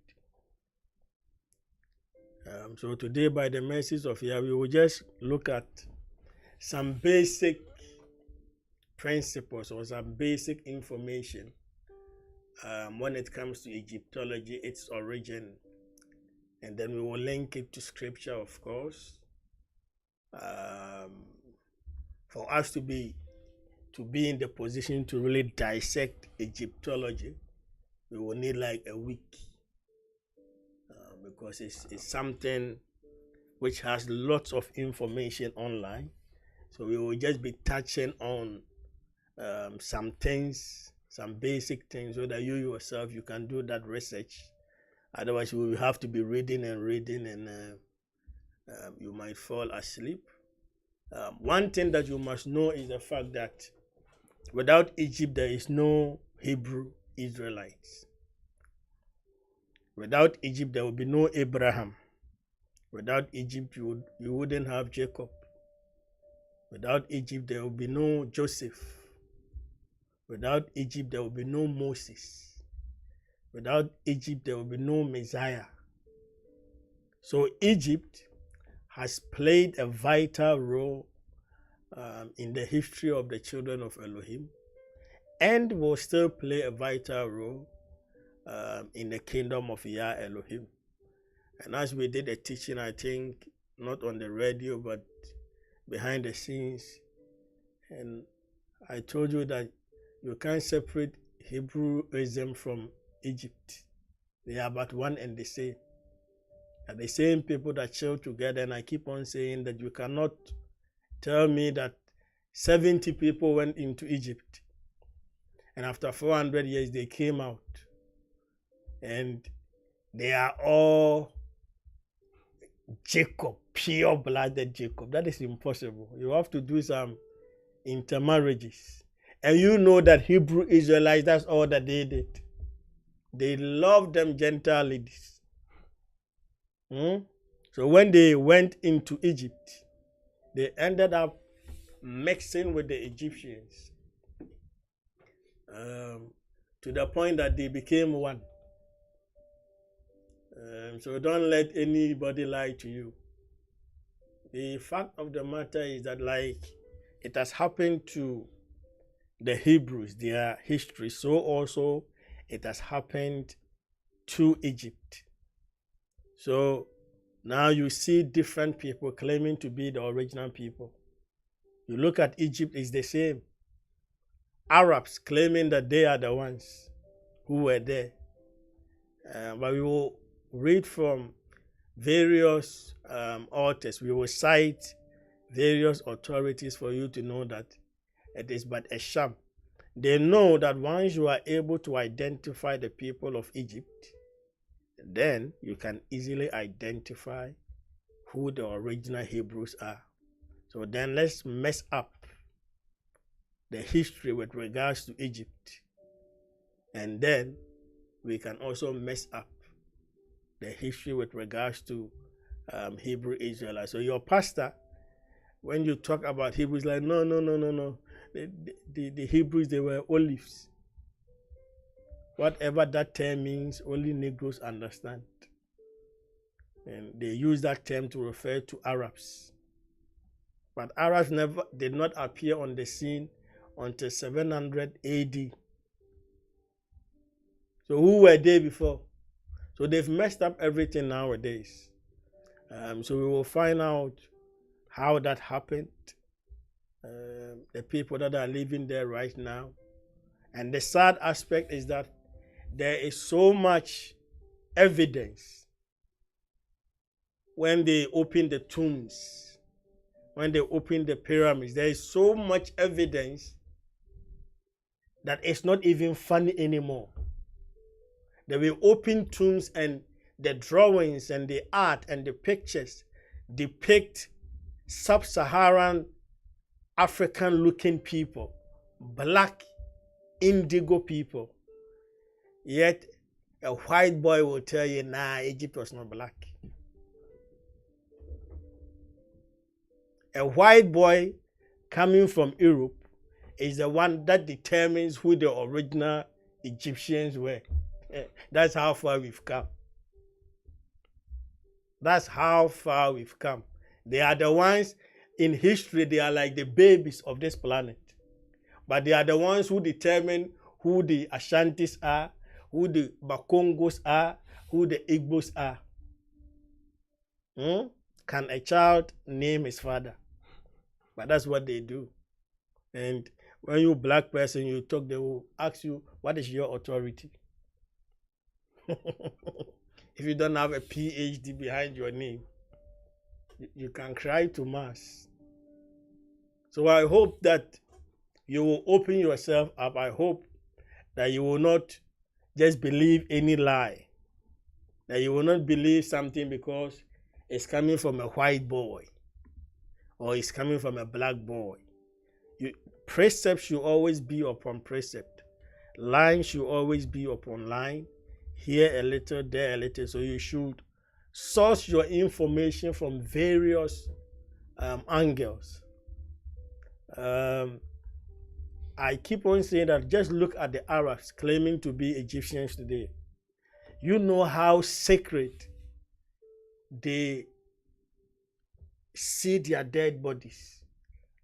So today, by the mercies of Yahweh, we will just look at some basic principles or some basic information when it comes to Egyptology, its origin, and then we will link it to scripture, of course. For us to be in the position to really dissect Egyptology, we will need like a week because it's something which has lots of information online. So we will just be touching on some things, some basic things, so that you yourself, you can do that research. Otherwise, you will have to be reading and you might fall asleep. One thing that you must know is the fact that without Egypt, there is no Hebrew Israelites. Without Egypt, there will be no Abraham. Without Egypt, you wouldn't have Jacob. Without Egypt, there will be no Joseph. Without Egypt, there will be no Moses. Without Egypt, there will be no Messiah. So Egypt has played a vital role in the history of the children of Elohim, and will still play a vital role in the kingdom of Yah Elohim. And as we did a teaching, I think, not on the radio, but behind the scenes, and I told you that you can't separate Hebrewism from Egypt. They are but one and the same. Are the same people that chill together, and I keep on saying that you cannot tell me that 70 people went into Egypt, and after 400 years they came out, and they are all Jacob, pure-blooded Jacob. That is impossible. You have to do some intermarriages. And you know that Hebrew Israelites, that's all that they did. They loved them Gentile ladies. So when they went into Egypt, they ended up mixing with the Egyptians to the point that they became one. So don't let anybody lie to you. The fact of the matter is that, like it has happened to the Hebrews, their history, so also it has happened to Egypt. So now you see different people claiming to be the original people. You look at Egypt, it's the same. Arabs claiming that they are the ones who were there. But we will read from various authors. We will cite various authorities for you to know that it is but a sham. They know that once you are able to identify the people of Egypt, then you can easily identify who the original Hebrews are. So then let's mess up the history with regards to Egypt. And then we can also mess up the history with regards to Hebrew Israelites. So your pastor, when you talk about Hebrews, like, no. The Hebrews, they were olives. Whatever that term means, only Negroes understand. And they use that term to refer to Arabs. But Arabs did not appear on the scene until 700 AD. So who were they before? So they've messed up everything nowadays. So we will find out how that happened. The people that are living there right now. And the sad aspect is that there is so much evidence when they open the tombs, when they open the pyramids. There is so much evidence that it's not even funny anymore. They will open tombs and the drawings and the art and the pictures depict sub-Saharan African looking people, black indigo people. Yet a white boy will tell you, nah, Egypt was not black. A white boy coming from Europe is the one that determines who the original Egyptians were. That's how far we've come. That's how far we've come. They are the ones in history, they are like the babies of this planet. But they are the ones who determine who the Ashantis are, who the Bakongos are, who the Igbos are. Can a child name his father? But that's what they do. And when you black person, you talk, they will ask you, what is your authority? If you don't have a PhD behind your name, you can cry to mass. So I hope that you will open yourself up. I hope that you will not just believe any lie. That you will not believe something because it's coming from a white boy or it's coming from a black boy. Precept should always be upon precept. Line should always be upon line. Here a little, there a little. So you should source your information from various angles. I keep on saying that just look at the Arabs claiming to be Egyptians today. You know how sacred they see their dead bodies.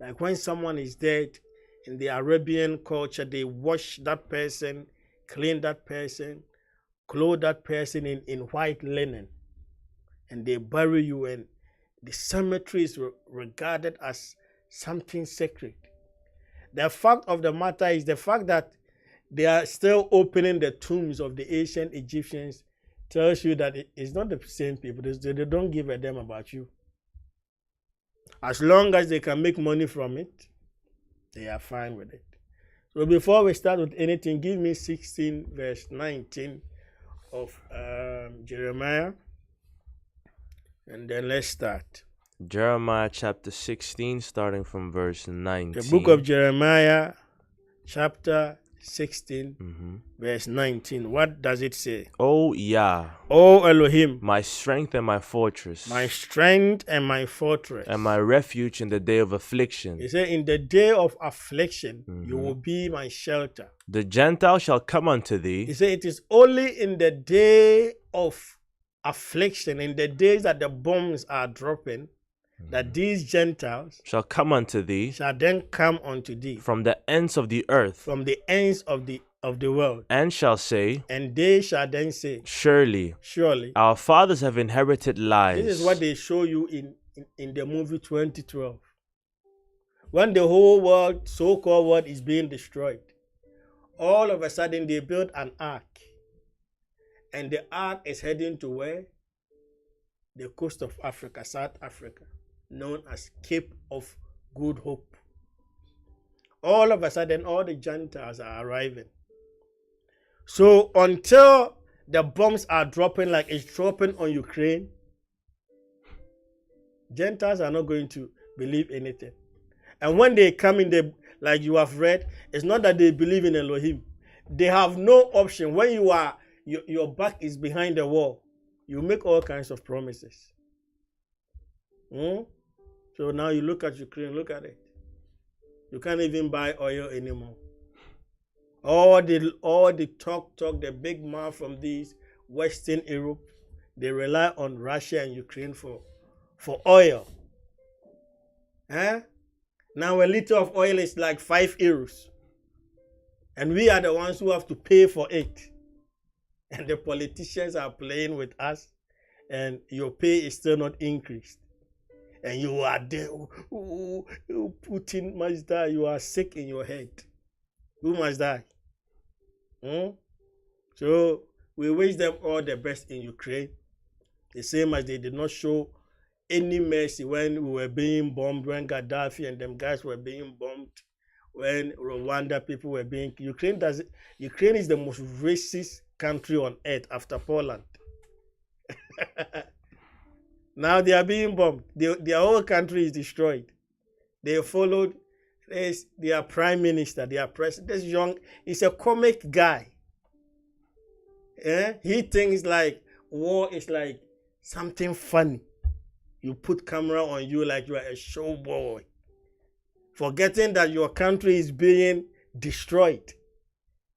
Like when someone is dead, in the Arabian culture, they wash that person, clean that person, clothe that person in white linen, and they bury you, and the cemetery is regarded as something sacred. The fact of the matter is the fact that they are still opening the tombs of the ancient Egyptians tells you that it's not the same people. They don't give a damn about you. As long as they can make money from it, they are fine with it. So before we start with anything, give me 16 verse 19 of Jeremiah, and then let's start. Jeremiah chapter 16, starting from verse 19. The book of Jeremiah, chapter 16, verse 19. What does it say? O Yah, O Elohim, my strength and my fortress, my strength and my fortress, and my refuge in the day of affliction. He said, in the day of affliction, you will be my shelter. The Gentiles shall come unto thee. He said, it is only in the day of affliction, in the days that the bombs are dropping, that these Gentiles shall come unto thee, shall then come unto thee from the ends of the earth, from the ends of the world, and shall say, and they shall then say, surely our fathers have inherited lies. This is what they show you in the movie 2012. When the whole world, so-called world, is being destroyed, all of a sudden they built an ark, and the ark is heading to where? The coast of Africa, South Africa, known as Cape of Good Hope. All of a sudden, all the Gentiles are arriving. So until the bombs are dropping like it's dropping on Ukraine, Gentiles are not going to believe anything. And when they come in, like you have read, it's not that they believe in Elohim. They have no option. When your back is behind the wall, you make all kinds of promises. So now you look at Ukraine, look at it. You can't even buy oil anymore. All the talk, the big mouth from these Western Europe, they rely on Russia and Ukraine for oil. Now a liter of oil is like 5 euros. And we are the ones who have to pay for it. And the politicians are playing with us, and your pay is still not increased. And you are there, Putin must die. You are sick in your head. Who must die? So we wish them all the best in Ukraine. The same as they did not show any mercy when we were being bombed, when Gaddafi and them guys were being bombed, when Rwanda people were being... Ukraine is the most racist country on earth after Poland. Now they are being bombed. Their whole country is destroyed. They followed their prime minister, their president. This young, he's a comic guy. He thinks like war is like something funny. You put camera on you like you are a showboy, forgetting that your country is being destroyed.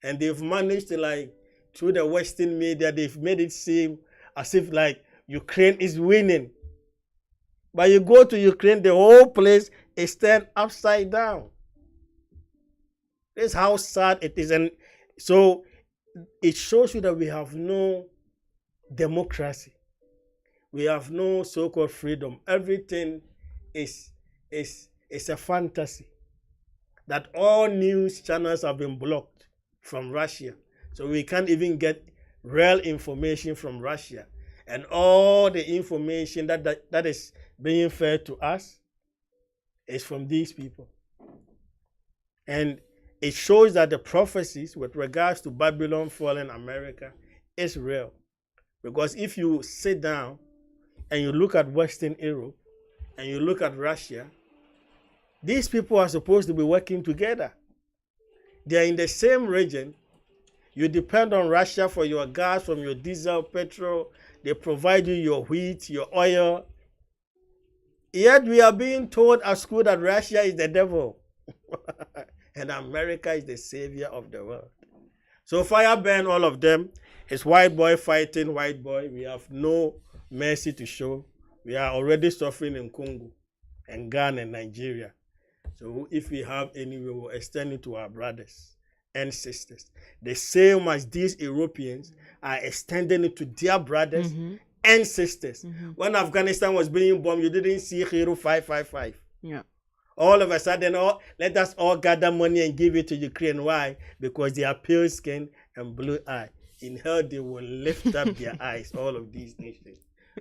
And they've managed to, like, through the Western media, they've made it seem as if like Ukraine is winning. But you go to Ukraine, the whole place is turned upside down. This is how sad it is. And so it shows you that we have no democracy. We have no so-called freedom. Everything is a fantasy. That all news channels have been blocked from Russia. So we can't even get real information from Russia. And all the information that is being fed to us is from these people. And it shows that the prophecies with regards to Babylon falling America is real. Because if you sit down and you look at Western Europe and you look at Russia, these people are supposed to be working together. They are in the same region. You depend on Russia for your gas, from your diesel, petrol. They provide you your wheat, your oil. Yet we are being told at school that Russia is the devil. And America is the savior of the world. So fire burn all of them. It's white boy fighting white boy. We have no mercy to show. We are already suffering in Congo and Ghana and Nigeria. So if we have any, we will extend it to our brothers and sisters. The same as these Europeans are extending it to their brothers and sisters. When Afghanistan was being bombed, you didn't see Hero 555. Yeah. All of a sudden, let us all gather money and give it to Ukraine. Why? Because they are pale skin and blue eye. In hell, they will lift up their eyes, all of these nations.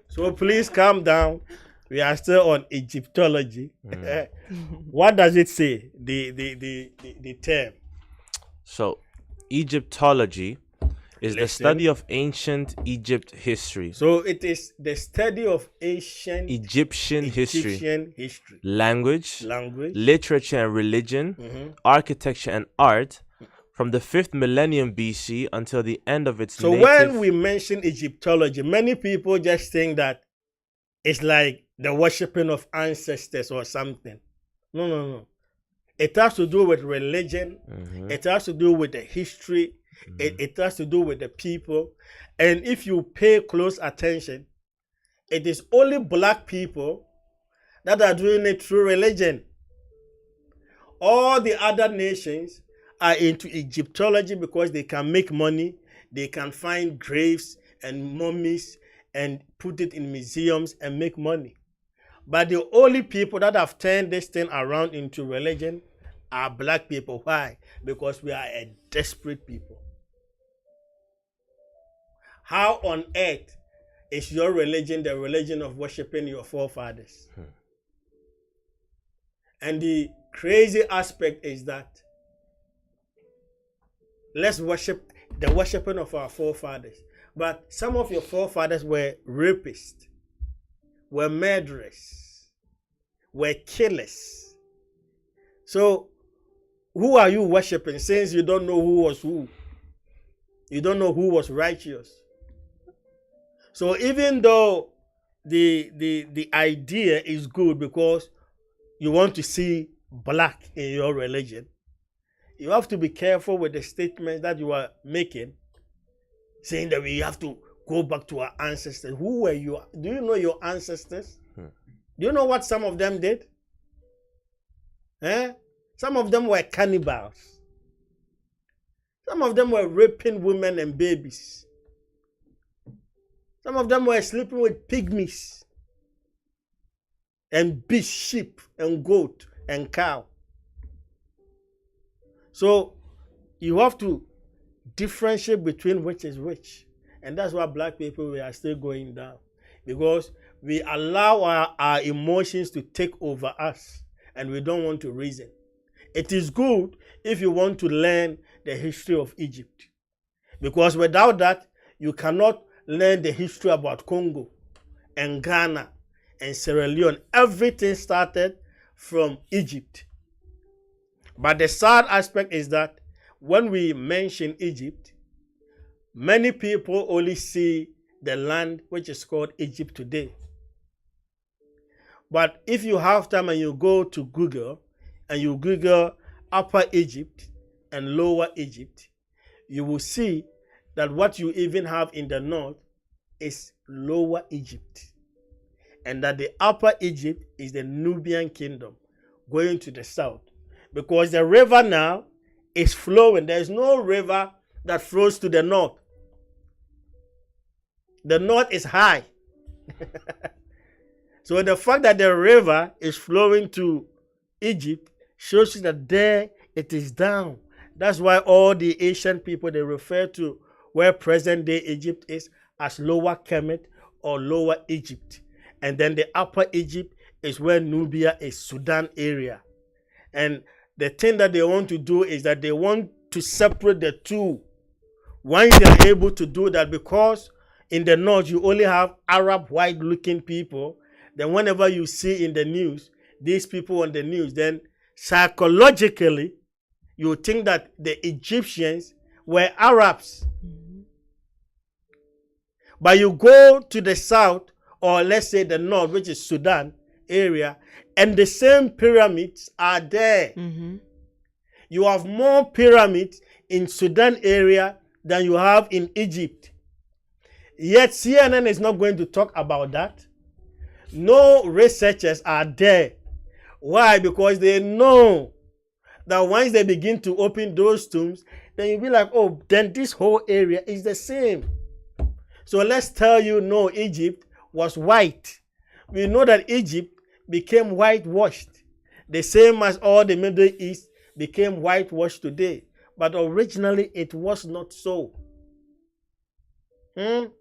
So please calm down. We are still on Egyptology. What does it say? The term. So, Egyptology is the study of ancient Egypt history. So it is the study of ancient Egyptian history, language, language, literature and religion, architecture and art, from the 5th millennium BC until the end of its So when we mention Egyptology, many people just think that it's like the worshipping of ancestors or something. No. It has to do with religion. It has to do with the history. It has to do with the people. And if you pay close attention, it is only black people that are doing it through religion. All the other nations are into Egyptology because they can make money. They can find graves and mummies and put it in museums and make money. But the only people that have turned this thing around into religion are black people. Why? Because we are a desperate people. How on earth is your religion the religion of worshiping your forefathers? And the crazy aspect is that let's worship the worshiping of our forefathers. But some of your forefathers were rapists, were murderers, were killers. So who are you worshiping since you don't know who was who? You don't know who was righteous. So even though the idea is good because you want to see black in your religion, you have to be careful with the statements that you are making, saying that we have to go back to our ancestors. Who were you? Do you know your ancestors? Do you know what some of them did? Some of them were cannibals. Some of them were raping women and babies. Some of them were sleeping with pygmies and beast, sheep and goat and cow. So you have to differentiate between which is which. And that's why black people, we are still going down. Because we allow our emotions to take over us and we don't want to reason. It is good if you want to learn the history of Egypt. Because without that, you cannot learn the history about Congo and Ghana and Sierra Leone. Everything started from Egypt. But the sad aspect is that when we mention Egypt, many people only see the land which is called Egypt today. But if you have time and you go to Google and you Google Upper Egypt and Lower Egypt, you will see that what you even have in the north is Lower Egypt. And that the Upper Egypt is the Nubian kingdom going to the south. Because the river now is flowing. There is no river that flows to the north. The north is high. So the fact that the river is flowing to Egypt shows you that there it is down. That's why all the Asian people, they refer to where present day Egypt is as Lower Kemet or Lower Egypt. And then the Upper Egypt is where Nubia is, Sudan area. And the thing that they want to do is that they want to separate the two. Once they are able to do that, because in the north you only have Arab white looking people, then whenever you see in the news, these people on the news, then psychologically, you think that the Egyptians were Arabs. But you go to the south, or let's say the north, which is Sudan area, and the same pyramids are there. You have more pyramids in Sudan area than you have in Egypt. Yet CNN is not going to talk about that. No researchers are there Why? Because they know that once they begin to open those tombs, then you'll be like, oh, then this whole area is the same. So let's tell you, no, Egypt was white. We know that Egypt became whitewashed, the same as all the Middle East became whitewashed today. But originally, it was not so. So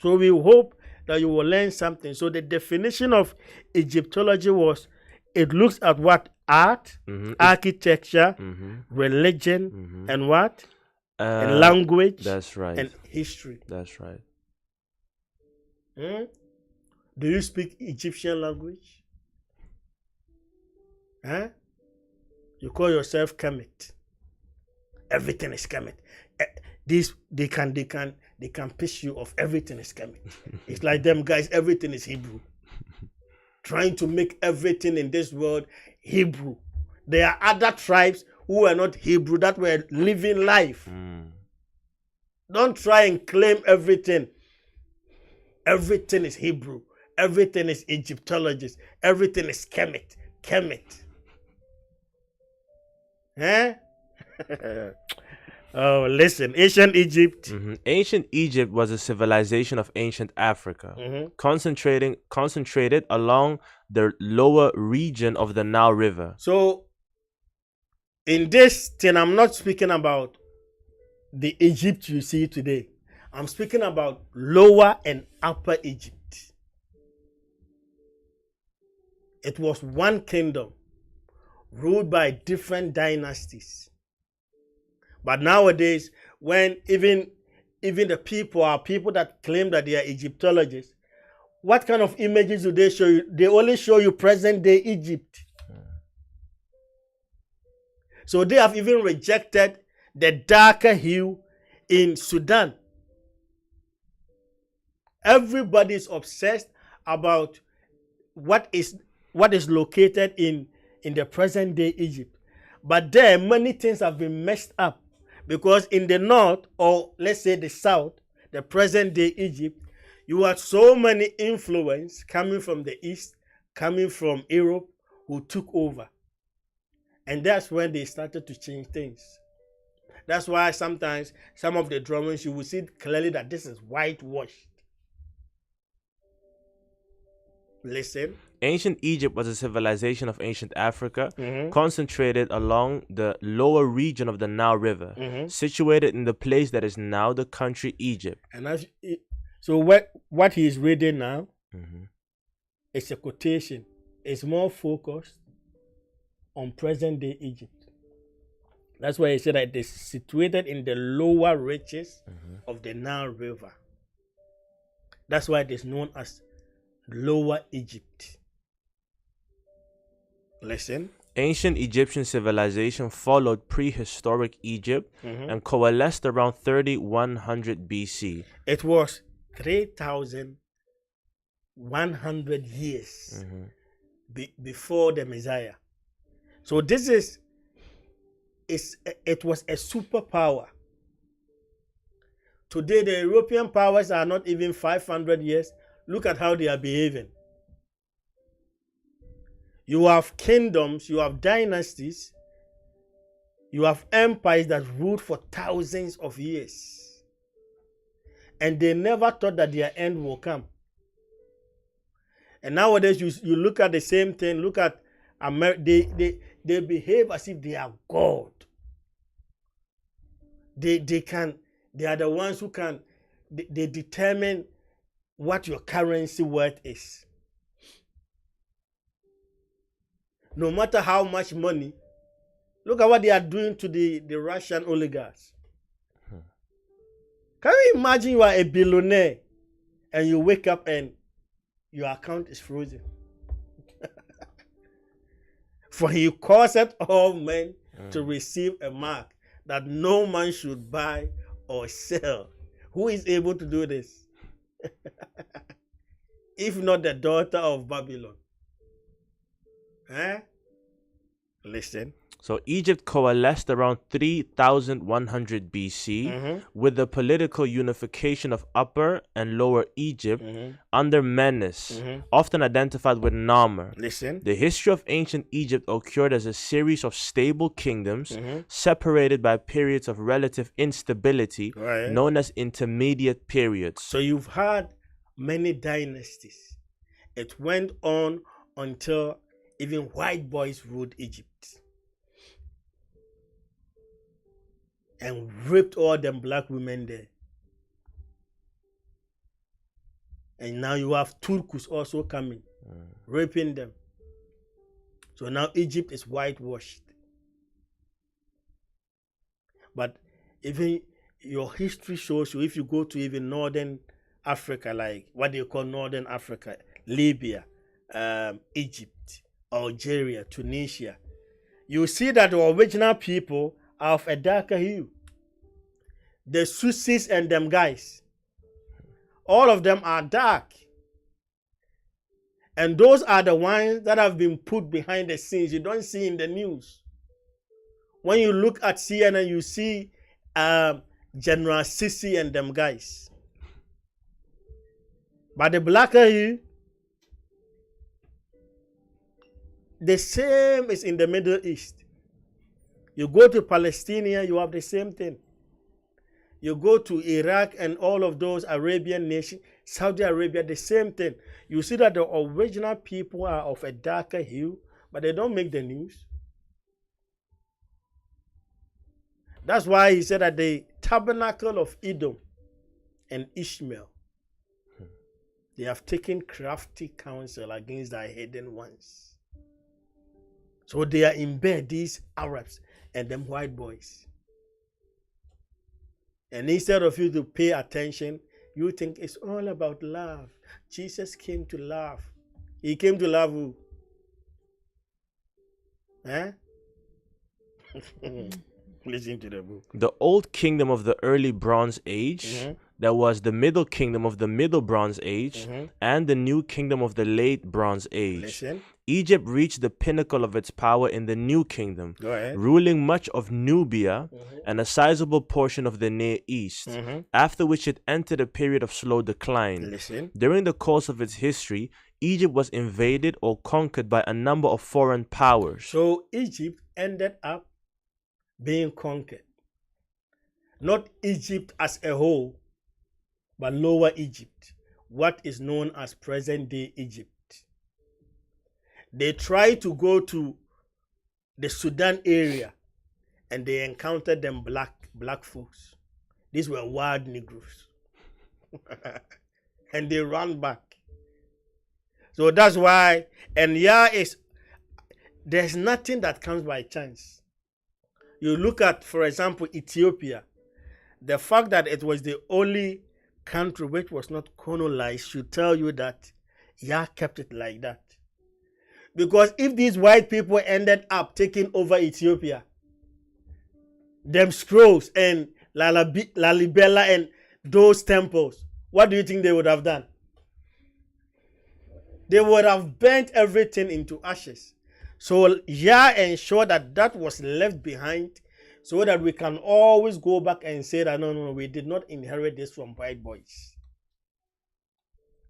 we hope that you will learn something. So the definition of Egyptology was, it looks at what? Art, architecture, religion, and what? And language. That's right. And history. That's right. Do you speak Egyptian language? Huh? You call yourself Kemet. Everything is Kemet. They can piss you off. Everything is Kemet. It's like them guys. Everything is Hebrew. Trying to make everything in this world Hebrew. There are other tribes who are not Hebrew that were living life. Don't try and claim everything. Everything is Hebrew. Everything is Egyptologist. Everything is Kemet. Kemet. Huh? Oh, listen. Ancient Egypt. Ancient Egypt was a civilization of ancient Africa, concentrated along the lower region of the Nile River. So, in this thing, I'm not speaking about the Egypt you see today. I'm speaking about lower and upper Egypt. It was one kingdom ruled by different dynasties. But nowadays, when even the people are people that claim that they are Egyptologists, what kind of images do they show you? They only show you present day Egypt. So they have even rejected the darker hue in Sudan. Everybody is obsessed about what is located in the present day Egypt. But there, many things have been messed up, because in the north, or let's say the south, the present day Egypt, you had so many influence coming from the east, coming from Europe, who took over. And that's when they started to change things. That's why sometimes some of the drawings, you will see clearly that this is whitewashed. Listen. Ancient Egypt was a civilization of ancient Africa, concentrated along the lower region of the Nile River, situated in the place that is now the country Egypt. And so what he is reading now is a quotation. It's more focused on present day Egypt. That's why he said that it is situated in the lower reaches of the Nile River. That's why it is known as Lower Egypt. Listen. Ancient Egyptian civilization followed prehistoric Egypt and coalesced around 3100 BC. It was 3,100 years before the Messiah. So this it was a superpower. Today, the European powers are not even 500 years. Look at how they are behaving. You have kingdoms, you have dynasties, you have empires that ruled for thousands of years. And they never thought that their end will come. And nowadays, you look at the same thing. Look at America. They behave as if they are God. They are the ones who can, they determine what your currency worth is. No matter how much money, look at what they are doing to the Russian oligarchs. Can you imagine you are a billionaire and you wake up and your account is frozen? For he causeth all men to receive a mark that no man should buy or sell. Who is able to do this? If not the daughter of Babylon. Listen. So Egypt coalesced around 3100 BC with the political unification of Upper and Lower Egypt under Menes, often identified with Narmer. Listen. The history of ancient Egypt occurred as a series of stable kingdoms separated by periods of relative instability known as intermediate periods. So you've had many dynasties. It went on until even white boys ruled Egypt and raped all them black women there. And now you have Turkus also coming, raping them. So now Egypt is whitewashed. But even your history shows you, if you go to even northern Africa, like what they call northern Africa, Libya, Egypt, Algeria, Tunisia, you see that the original people are of a darker hue. The Susis and them guys, all of them are dark. And those are the ones that have been put behind the scenes. You don't see in the news. When you look at CNN, you see General Sisi and them guys. But the blacker hue, the same is in the Middle East. You go to Palestine, you have the same thing. You go to Iraq and all of those Arabian nations, Saudi Arabia, the same thing. You see that the original people are of a darker hue, but they don't make the news. That's why he said that the tabernacle of Edom and Ishmael, they have taken crafty counsel against thy hidden ones. So they are in bed, these Arabs and them white boys. And instead of you to pay attention, you think it's all about love. Jesus came to love. He came to love who? Huh? Listen to the book. The Old Kingdom of the Early Bronze Age, that was the Middle Kingdom of the Middle Bronze Age, and the New Kingdom of the Late Bronze Age. Listen. Egypt reached the pinnacle of its power in the New Kingdom, Go ahead. ruling much of Nubia and a sizable portion of the Near East, after which it entered a period of slow decline. Listen. During the course of its history, Egypt was invaded or conquered by a number of foreign powers. So Egypt ended up being conquered. Not Egypt as a whole, but Lower Egypt, what is known as present-day Egypt. They tried to go to the Sudan area and they encountered them black folks. These were wild Negroes. And they ran back. So that's why, and there's nothing that comes by chance. You look at, for example, Ethiopia. The fact that it was the only country which was not colonized should tell you that Yah kept it like that. Because if these white people ended up taking over Ethiopia, them scrolls and Lalibela and those temples, what do you think they would have done? They would have burnt everything into ashes. So Yah ensured that that was left behind so that we can always go back and say that no, we did not inherit this from white boys.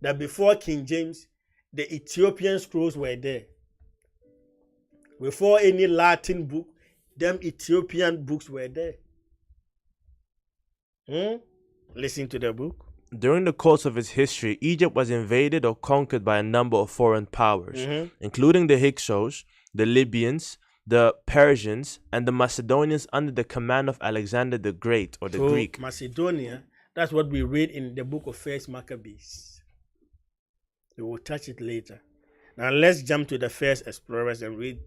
That before King James, the Ethiopian scrolls were there. Before any Latin book, them Ethiopian books were there. Listen to the book. During the course of its history, Egypt was invaded or conquered by a number of foreign powers, including the Hyksos, the Libyans, the Persians, and the Macedonians under the command of Alexander the Great, or the Greek. Macedonia, that's what we read in the book of First Maccabees. We will touch it later. Now let's jump to the first explorers and read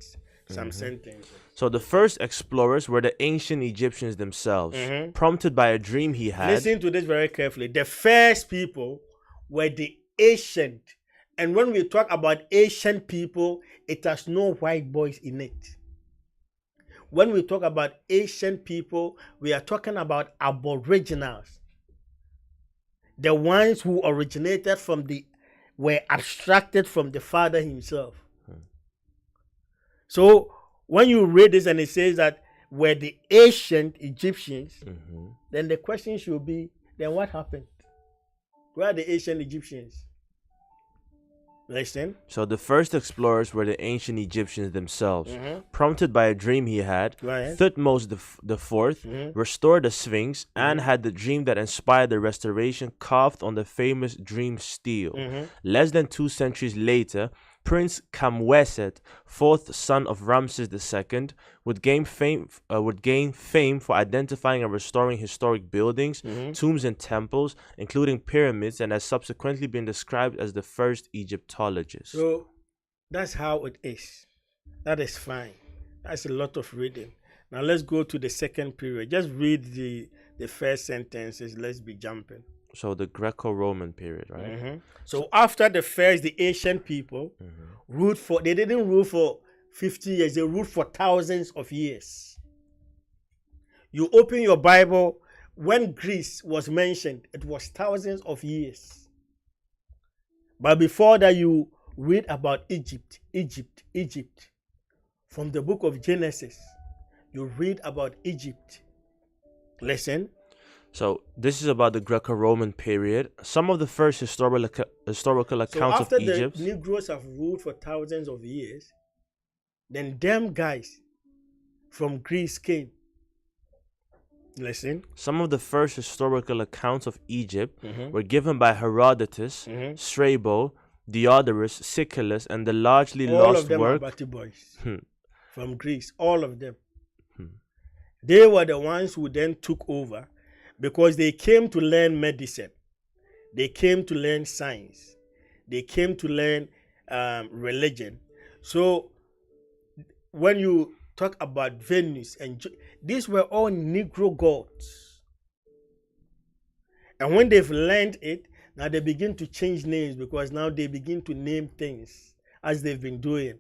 some sentences. So the first explorers were the ancient Egyptians themselves, prompted by a dream he had. Listen to this very carefully. The first people were the ancient. And when we talk about ancient people, it has no white boys in it. When we talk about ancient people, we are talking about aboriginals. The ones who originated were abstracted from the Father himself. So when you read this and it says that were the ancient Egyptians, then the question should be, then what happened? Where are the ancient Egyptians? Listen. So the first explorers were the ancient Egyptians themselves. Prompted by a dream he had, Thutmose the Fourth restored the Sphinx and had the dream that inspired the restoration carved on the famous dream stele. Less than 2 centuries later, Prince Kamweset, fourth son of Ramses II, would gain fame for identifying and restoring historic buildings, tombs, and temples, including pyramids, and has subsequently been described as the first Egyptologist. So that's how it is. That is fine. That's a lot of reading. Now let's go to the second period. Just read the first sentences. Let's be jumping. So the Greco-Roman period, right? So after the ancient people ruled for, they didn't rule for 50 years, they ruled for thousands of years. You open your Bible, when Greece was mentioned, it was thousands of years. But before that, you read about Egypt. From the book of Genesis, you read about Egypt. Listen. So this is about the Greco-Roman period. Some of the first historical accounts of Egypt. So after the Negroes have ruled for thousands of years, then them guys from Greece came. Listen. Some of the first historical accounts of Egypt were given by Herodotus, Strabo, Diodorus, Siculus, and the largely all lost of them work. Are Bati boys from Greece. All of them. They were the ones who then took over. Because they came to learn medicine, they came to learn science, they came to learn religion. So when you talk about Venus, and these were all Negro gods. And when they've learned it, now they begin to change names, because now they begin to name things as they've been doing.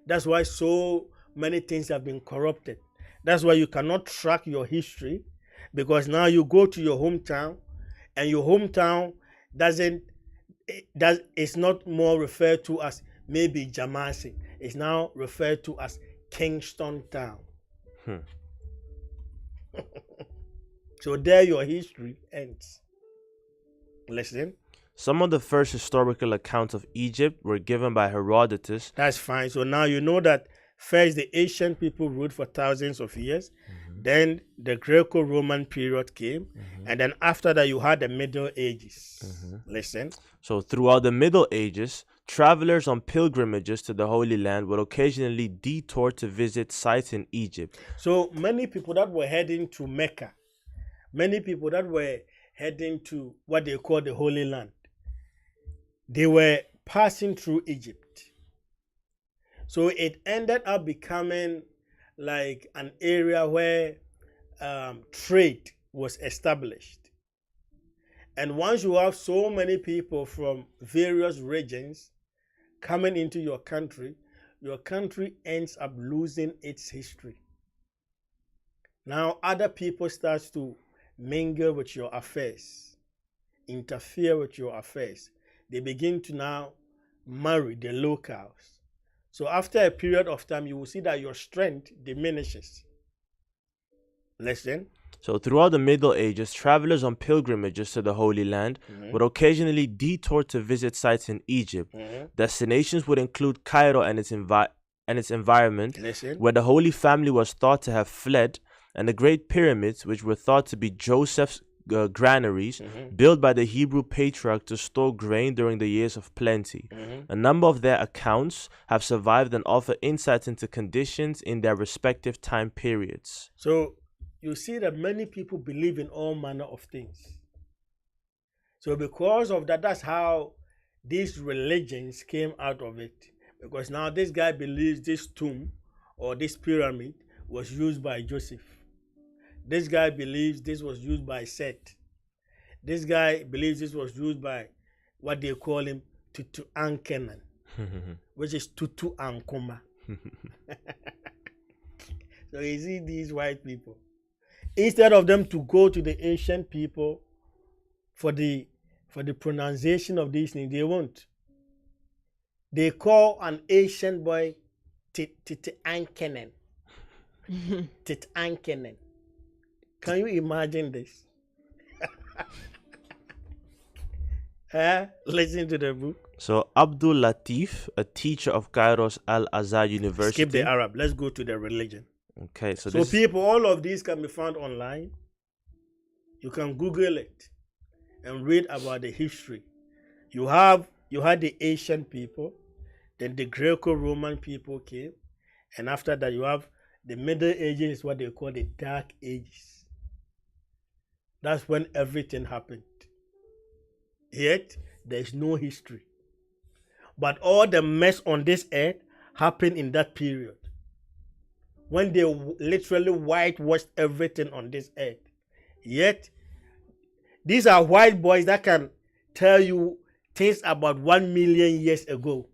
That's why so many things have been corrupted. That's why you cannot track your history. Because now you go to your hometown, and your hometown it's not more referred to as maybe Jamasi. It's now referred to as Kingston Town. So there your history ends. Listen. Some of the first historical accounts of Egypt were given by Herodotus. That's fine. So now you know that first the ancient people ruled for thousands of years. Then the Greco-Roman period came, and then after that you had the Middle Ages. Listen. So throughout the Middle Ages, travelers on pilgrimages to the Holy Land would occasionally detour to visit sites in Egypt. So many people that were heading to Mecca, many people that were heading to what they call the Holy Land, they were passing through Egypt. So it ended up becoming like an area where trade was established. And once you have so many people from various regions coming into your country ends up losing its history. Now other people start to mingle with your affairs, interfere with your affairs. They begin to now marry the locals. So after a period of time, you will see that your strength diminishes. Listen. So throughout the Middle Ages, travelers on pilgrimages to the Holy Land would occasionally detour to visit sites in Egypt. Destinations would include Cairo and its environment, where the Holy Family was thought to have fled, and the Great Pyramids, which were thought to be Joseph's granaries, built by the Hebrew patriarch to store grain during the years of plenty. A number of their accounts have survived and offer insights into conditions in their respective time periods. So you see that many people believe in all manner of things. So because of that, that's how these religions came out of it. Because now this guy believes this tomb or this pyramid was used by Joseph. This guy believes this was used by Seth. This guy believes this was used by what they call him Tutu Ankenan, which is Tutu Ankoma. So you see these white people, instead of them to go to the ancient people for the pronunciation of these things, they won't. They call an Asian boy Titi Ankenen. Titankenen. Can you imagine this? Listen to the book. So Abdul Latif, a teacher of Cairo's Al Azhar University. Skip the Arab. Let's go to the religion. Okay, so So people, all of these can be found online. You can Google it and read about the history. You had the Asian people, then the Greco-Roman people came, and after that you have the Middle Ages, what they call the Dark Ages. That's when everything happened. Yet there's no history. But all the mess on this earth happened in that period, when they literally whitewashed everything on this earth. Yet, these are white boys that can tell you things about 1 million years ago.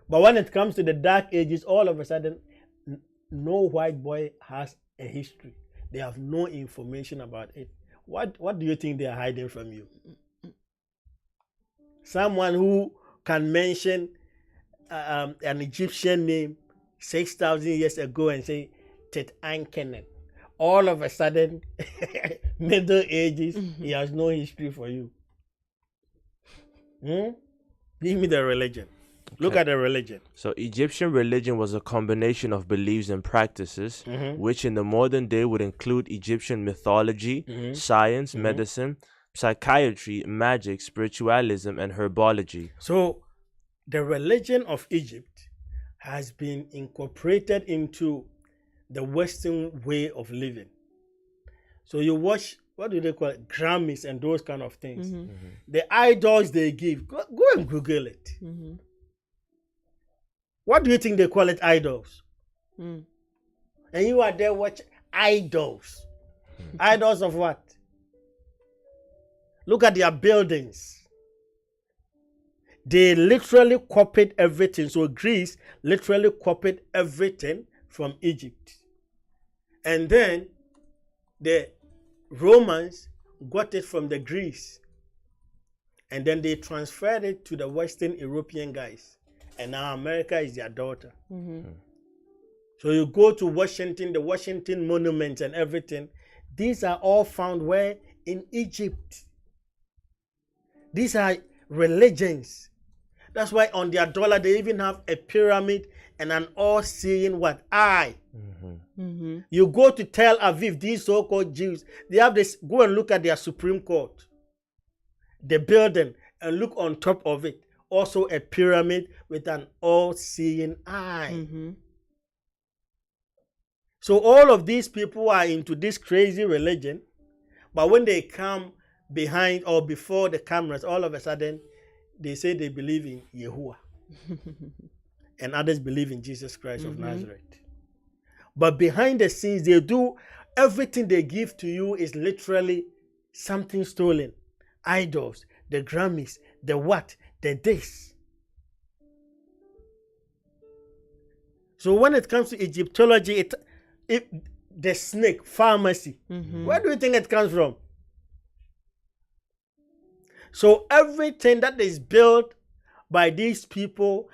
But when it comes to the Dark Ages, all of a sudden, no white boy has a history. They have no information about it. What do you think they are hiding from you? Someone who can mention an Egyptian name 6,000 years ago and say Tutankhamun. All of a sudden, Middle Ages, he has no history for you. Give me the religion. Okay. Look at the religion. So Egyptian religion was a combination of beliefs and practices, which in the modern day would include Egyptian mythology, science, medicine, psychiatry, magic, spiritualism, and herbology. So the religion of Egypt has been incorporated into the Western way of living. So you watch, what do they call it? Grammys and those kind of things. The idols they give, go and Google it. What do you think they call it? Idols. And you are there watching idols. Idols of what? Look at their buildings. They literally copied everything. So Greece literally copied everything from Egypt. And then the Romans got it from the Greeks. And then they transferred it to the Western European guys. And now America is their daughter. So you go to Washington, the Washington monuments and everything. These are all found where? In Egypt. These are religions. That's why on their dollar they even have a pyramid and an all-seeing what? Eye. You go to Tel Aviv, these so-called Jews, they have this, go and look at their Supreme Court. The building, and look on top of it. Also a pyramid with an all-seeing eye. So all of these people are into this crazy religion, but when they come behind or before the cameras, all of a sudden, they say they believe in Yahuwah. And others believe in Jesus Christ of Nazareth. But behind the scenes, they do, everything they give to you is literally something stolen. Idols, the Grammys, the what, the this. So when it comes to Egyptology, the snake, pharmacy, where do you think it comes from? So everything that is built by these people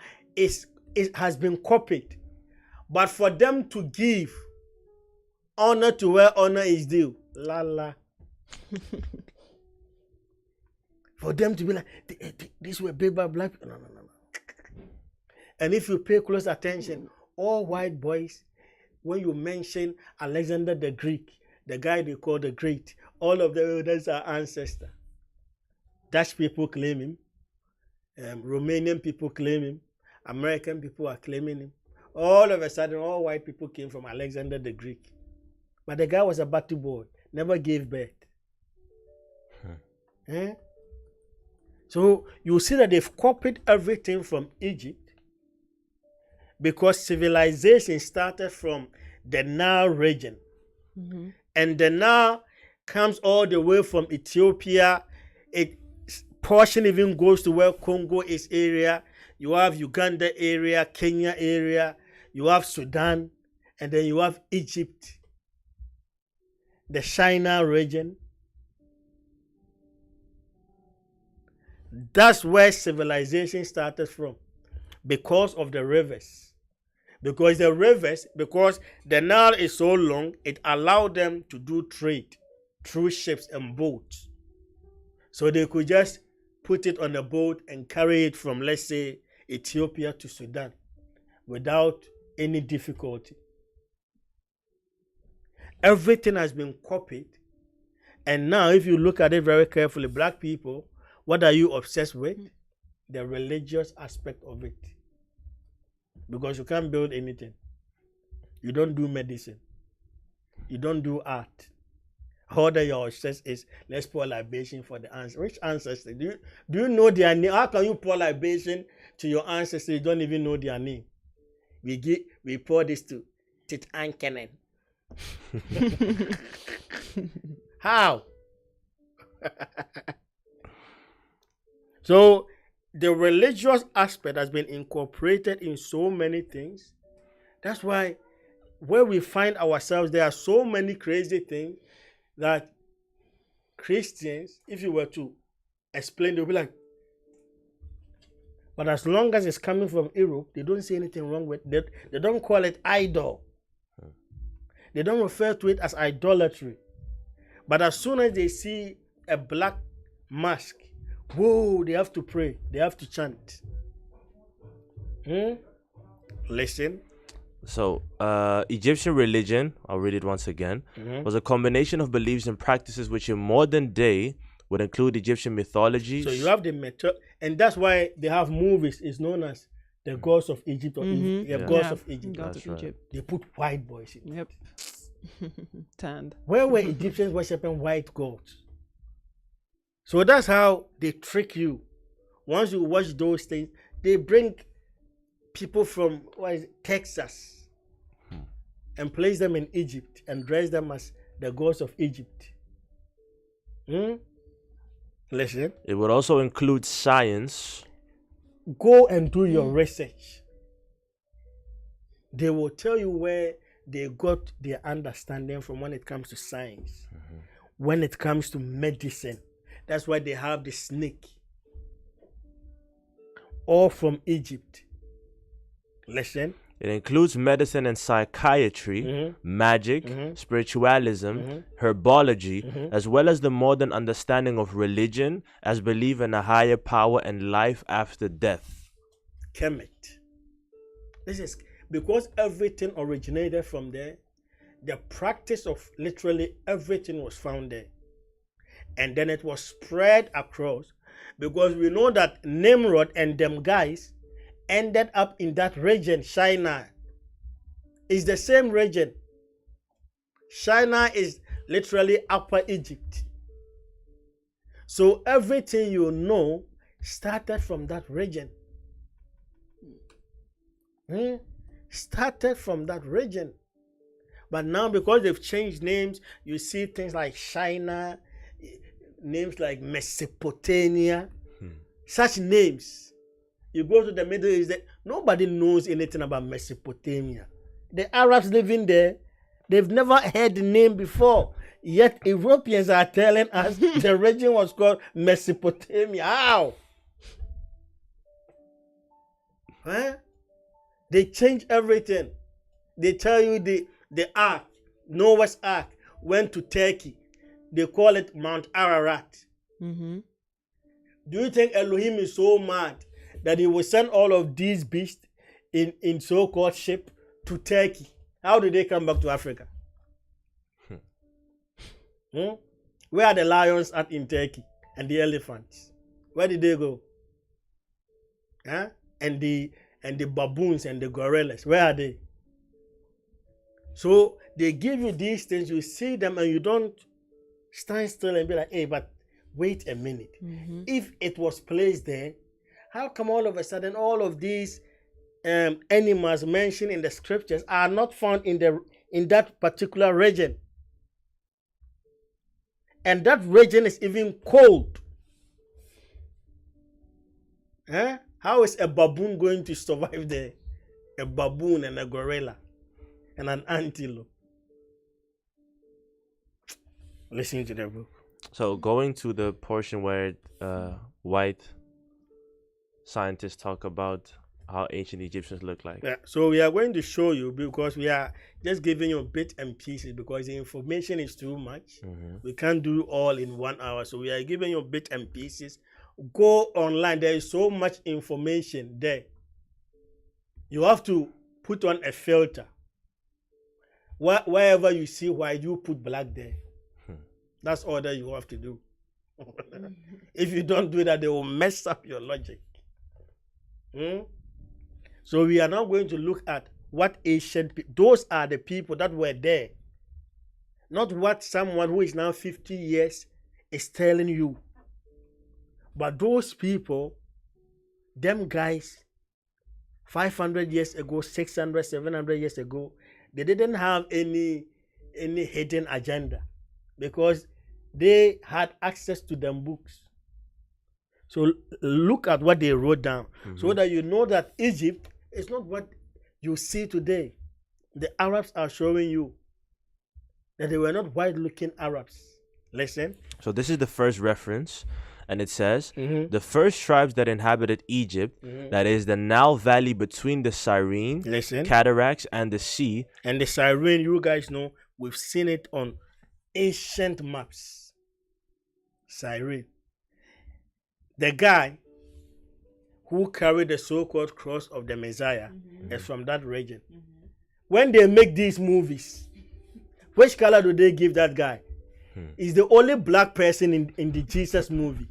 has been copied. But for them to give honor to where honor is due, for them to be like, these were big black people. No. And if you pay close attention, all white boys, when you mention Alexander the Greek, the guy they call the Great, all of them, that's our ancestor. Dutch people claim him. Romanian people claim him. American people are claiming him. All of a sudden, all white people came from Alexander the Greek. But the guy was a battle boy, never gave birth. So you see that they've copied everything from Egypt because civilization started from the Nile region. And the Nile comes all the way from Ethiopia. Portion even goes to where Congo is area. You have Uganda area, Kenya area. You have Sudan. And then you have Egypt. The China region. That's where civilization started from. Because of the rivers. Because the rivers, because the Nile is so long, it allowed them to do trade through ships and boats. So they could just put it on a boat and carry it from, let's say, Ethiopia to Sudan without any difficulty. Everything has been copied. And now, if you look at it very carefully, black people, what are you obsessed with? The religious aspect of it. Because you can't build anything. You don't do medicine. You don't do art. All that you're obsessed is, let's pour libation for the ancestors. Which ancestors? Do you know their name? How can you pour libation to your ancestors? You don't even know their name. We pour this to Tutankhamun. How? So the religious aspect has been incorporated in so many things. That's why where we find ourselves, there are so many crazy things that Christians, if you were to explain, they'll be like, but as long as it's coming from Europe, they don't see anything wrong with it. They don't call it idol. They don't refer to it as idolatry. But as soon as they see a black mask, whoa, they have to pray. They have to chant. Listen. So, Egyptian religion, I'll read it once again, was a combination of beliefs and practices which in modern day would include Egyptian mythology. So you have the method, and that's why they have movies. It's known as the gods of Egypt or gods of Egypt. Gods of Egypt. They put white boys in. Yep. Tanned. Where were Egyptians worshiping white gods? So that's how they trick you. Once you watch those things, they bring people from Texas and place them in Egypt and dress them as the gods of Egypt. Listen. It would also include science. Go and do your research. They will tell you where they got their understanding from when it comes to science, when it comes to medicine. That's why they have the snake. All from Egypt. Listen. It includes medicine and psychiatry, magic, spiritualism, herbology, as well as the modern understanding of religion as belief in a higher power and life after death. Kemet. This is because everything originated from there. The practice of literally everything was found there. And then it was spread across, because we know that Nimrod and them guys ended up in that region. China is the same region. China is literally Upper Egypt. So everything you know started from that region. Started from that region. But now, because they've changed names, you see things like China, names like Mesopotamia, such names. You go to the Middle East, nobody knows anything about Mesopotamia. The Arabs living there, they've never heard the name before. Yet Europeans are telling us the region was called Mesopotamia. How? They change everything. They tell you the ark, Noah's ark, went to Turkey. They call it Mount Ararat. Do you think Elohim is so mad that he will send all of these beasts in so-called ship to Turkey? How did they come back to Africa? Where are the lions at in Turkey and the elephants? Where did they go? And the baboons and the gorillas, where are they? So they give you these things, you see them, and you don't stand still and be like, hey, but wait a minute. If it was placed there, how come all of a sudden all of these animals mentioned in the scriptures are not found in that particular region? And that region is even cold. How is a baboon going to survive there? A baboon and a gorilla and an antelope. Listen to the book. So going to the portion where white scientists talk about how ancient Egyptians look like. Yeah, so we are going to show you because we are just giving you bits and pieces because the information is too much. We can't do all in 1 hour. So we are giving you bits and pieces. Go online. There is so much information there. You have to put on a filter. Wherever you see white, you put black there. That's all that you have to do. If you don't do that, they will mess up your logic. So we are now going to look at what those are the people that were there. Not what someone who is now 50 years is telling you. But those people, them guys, 500 years ago, 600, 700 years ago, they didn't have any hidden agenda because they had access to them books. So look at what they wrote down so that you know that Egypt is not what you see today. The Arabs are showing you that they were not white-looking Arabs. Listen. So this is the first reference, and it says, the first tribes that inhabited Egypt, that is the Nile Valley between the Cyrene, cataracts, and the sea. And the Cyrene, you guys know, we've seen it on ancient maps. Cyrene. The guy who carried the so-called cross of the Messiah is from that region. When they make these movies, which color do they give that guy? He's the only black person in the Jesus movie.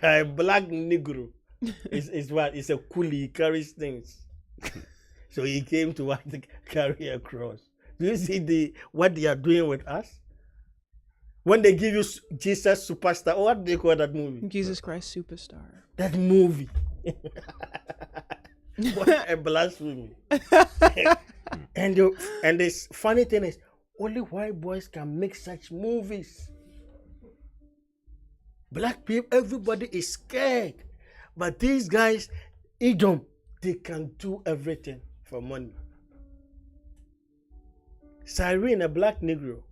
A black Negro is what? It's a coolie, he carries things. So he came to want to carry a cross. Do you see what they are doing with us? When they give you Jesus Superstar, what do they call that movie? Jesus Christ Superstar. That movie. What a blasphemy. And this funny thing is, only white boys can make such movies. Black people, everybody is scared. But these guys, Edom, they can do everything for money. Cyrene, a black Negro.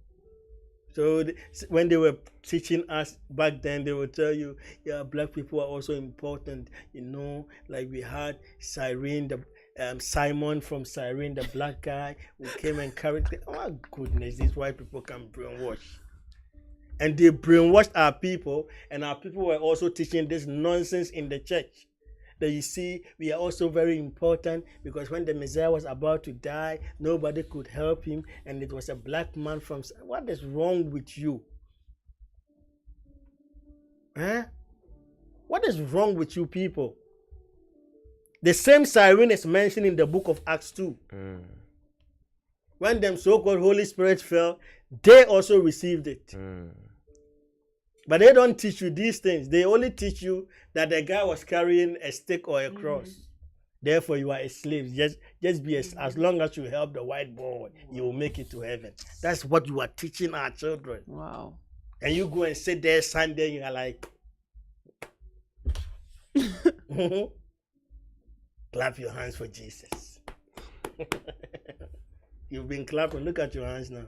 So when they were teaching us back then, they would tell you, yeah, black people are also important. You know, like we had Cyrene, Simon from Cyrene, the black guy who came and carried. Oh my goodness, these white people can brainwash. And they brainwashed our people, and our people were also teaching this nonsense in the church. That you see, we are also very important because when the Messiah was about to die, nobody could help him, and it was a black man from. What is wrong with you? What is wrong with you people? The same Cyrene is mentioned in the book of Acts 2. When them so-called Holy Spirit fell, they also received it. But they don't teach you these things. They only teach you that the guy was carrying a stick or a cross. Therefore, you are a slave. Just be as long as you help the white boy, you will make it to heaven. That's what you are teaching our children. Wow. And you go and sit there Sunday, you are like, clap your hands for Jesus. You've been clapping. Look at your hands now.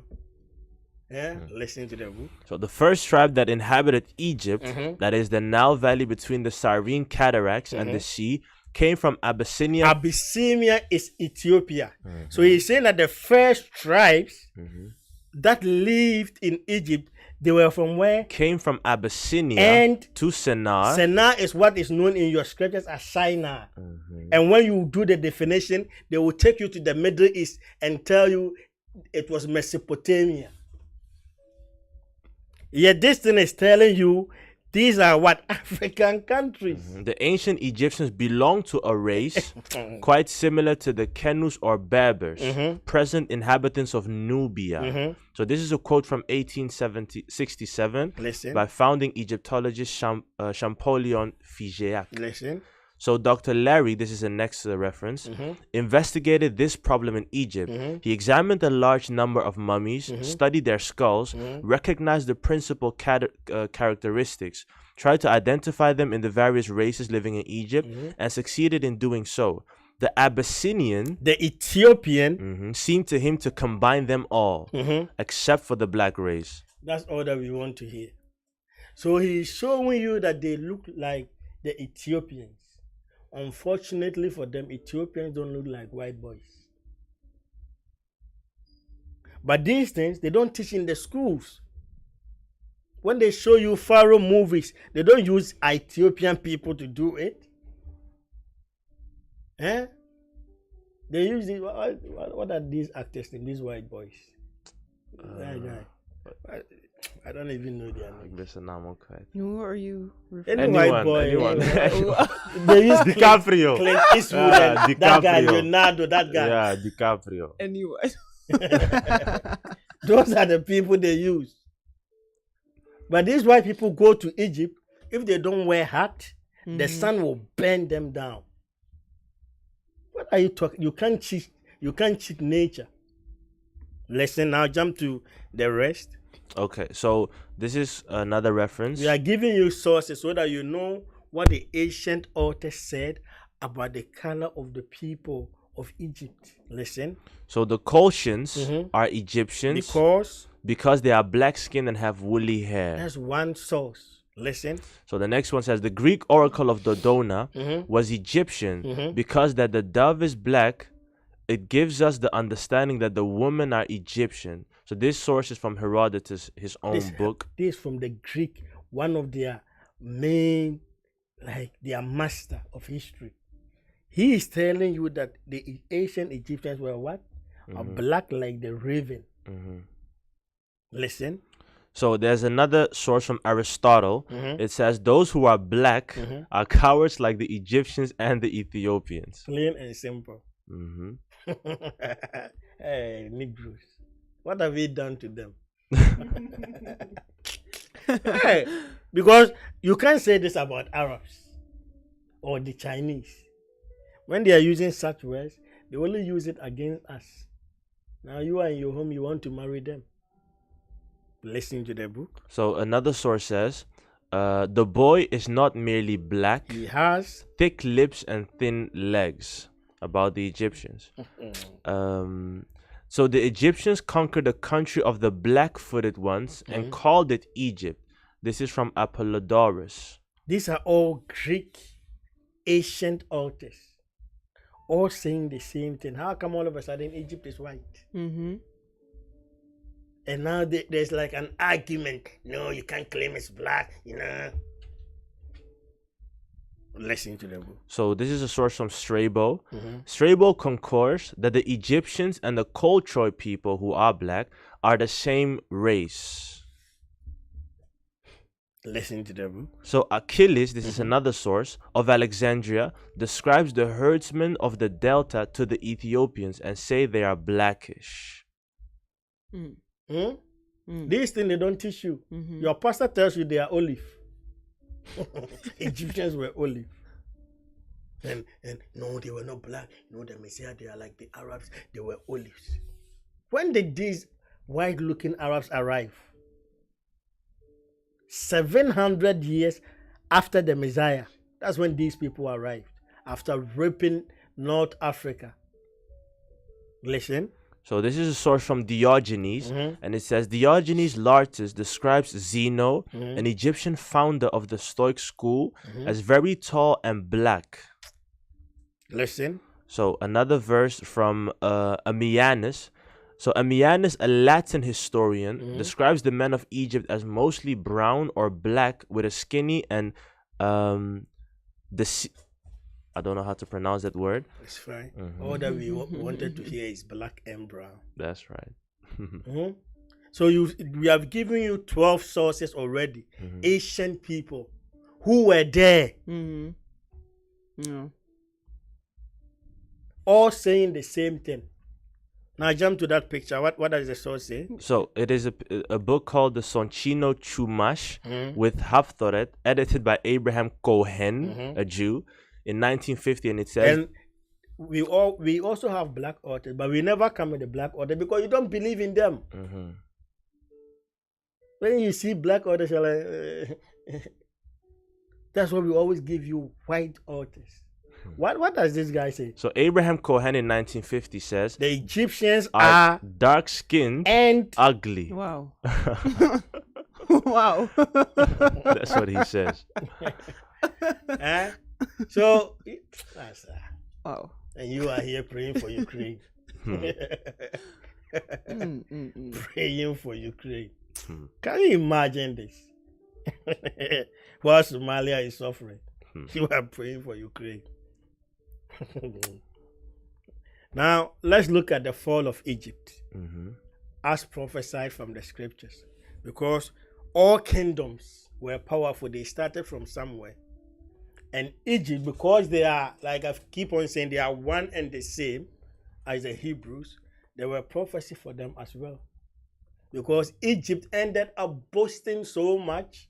Listening to the book. So the first tribe that inhabited Egypt, that is the Nile Valley between the Cyrene cataracts and the sea, came from Abyssinia. Abyssinia is Ethiopia. So he's saying that the first tribes that lived in Egypt, they were from where? Came from Abyssinia and to Sennaar. Sennaar is what is known in your scriptures as Shinar. And when you do the definition, they will take you to the Middle East and tell you it was Mesopotamia. Yet this thing is telling you these are what? African countries. The ancient Egyptians belonged to a race quite similar to the Kenus or Berbers, present inhabitants of Nubia. So this is a quote from 1867 by founding Egyptologist Champollion Figeac. Listen. So Dr. Larry, this is the next reference, investigated this problem in Egypt. He examined a large number of mummies, studied their skulls, recognized the principal characteristics, tried to identify them in the various races living in Egypt, and succeeded in doing so. The Abyssinian, the Ethiopian, seemed to him to combine them all, except for the black race. That's all that we want to hear. So he's showing you that they look like the Ethiopians. Unfortunately for them, Ethiopians don't look like white boys. But these things, they don't teach in the schools. When they show you Pharaoh movies, they don't use Ethiopian people to do it. Eh? They use the, what are these actors in these white boys? I don't even know their names. Who are you referring Any white boy. anyone. They use DiCaprio. Clint Eastwood and that guy, DiCaprio. Leonardo, that guy. Yeah, DiCaprio. Anyway. Those are the people they use. But these white people go to Egypt. If they don't wear hat, the sun will burn them down. What are you talking? You can't cheat nature. Listen, now jump to the rest. Okay, so this is another reference. We are giving you sources so that you know what the ancient authors said about the color of the people of Egypt. Listen. So the Colchians are Egyptians because they are black skinned and have woolly hair. That's one source. Listen. So the next one says the Greek oracle of Dodona was Egyptian because that the dove is black. It gives us the understanding that the women are Egyptian. So this source is from Herodotus, his own book. This is from the Greek, one of their main, like their master of history. He is telling you that the ancient Egyptians were what? Are black like the raven. Listen. So there's another source from Aristotle. It says those who are black are cowards like the Egyptians and the Ethiopians. Plain and simple. Hey, Negroes. What have we done to them? Hey, because you can't say this about Arabs or the Chinese. When they are using such words, they only use it against us. Now you are in your home, you want to marry them. Listen to the book. So another source says, the boy is not merely black. He has thick lips and thin legs. About the Egyptians. So the Egyptians conquered the country of the black-footed ones and called it Egypt. This is from Apollodorus. These are all Greek ancient authors, all saying the same thing. How come all of a sudden Egypt is white? And now there's like an argument. No, you can't claim it's black, you know. Listen to the book. So this is a source from Strabo. Strabo concurs that the Egyptians and the Coltroid people who are black are the same race. Listen to the book. So Achilles, this is another source, of Alexandria, describes the herdsmen of the delta to the Ethiopians and say they are blackish. These things they don't teach you. Your pastor tells you they are olive. Egyptians were olive. And no, they were not black. No, the Messiah, they are like the Arabs. They were olives. When did these white-looking Arabs arrive? 700 years after the Messiah. That's when these people arrived. After raping North Africa. Listen. So this is a source from Diogenes, and it says Diogenes Laertius describes Zeno, an Egyptian founder of the Stoic school, as very tall and black. Listen. So another verse from Ammianus. So Ammianus, a Latin historian, describes the men of Egypt as mostly brown or black with a skinny and I don't know how to pronounce that word. It's fine. All that we wanted to hear is black and brown. That's right. So we have given you 12 sources already. Ancient people who were there. All saying the same thing. Now jump to that picture. What does the source say? So it is a book called the Sonchino Chumash with Haftoret, edited by Abraham Cohen, a Jew, in 1950, and it says. And we also have black authors, but we never come with the black author because you don't believe in them. When you see black authors, you're like, that's why we always give you white authors. What does this guy say? So Abraham Cohen in 1950 says the Egyptians are dark-skinned and ugly. Wow. Wow. That's what he says. Eh? So, Wow. and you are here praying for Ukraine. Praying for Ukraine. Can you imagine this? While Somalia is suffering, you are praying for Ukraine. Now, let's look at the fall of Egypt as prophesied from the scriptures. Because all kingdoms were powerful, they started from somewhere. And Egypt, because they are, like I keep on saying, they are one and the same as the Hebrews, there were prophecy for them as well. Because Egypt ended up boasting so much.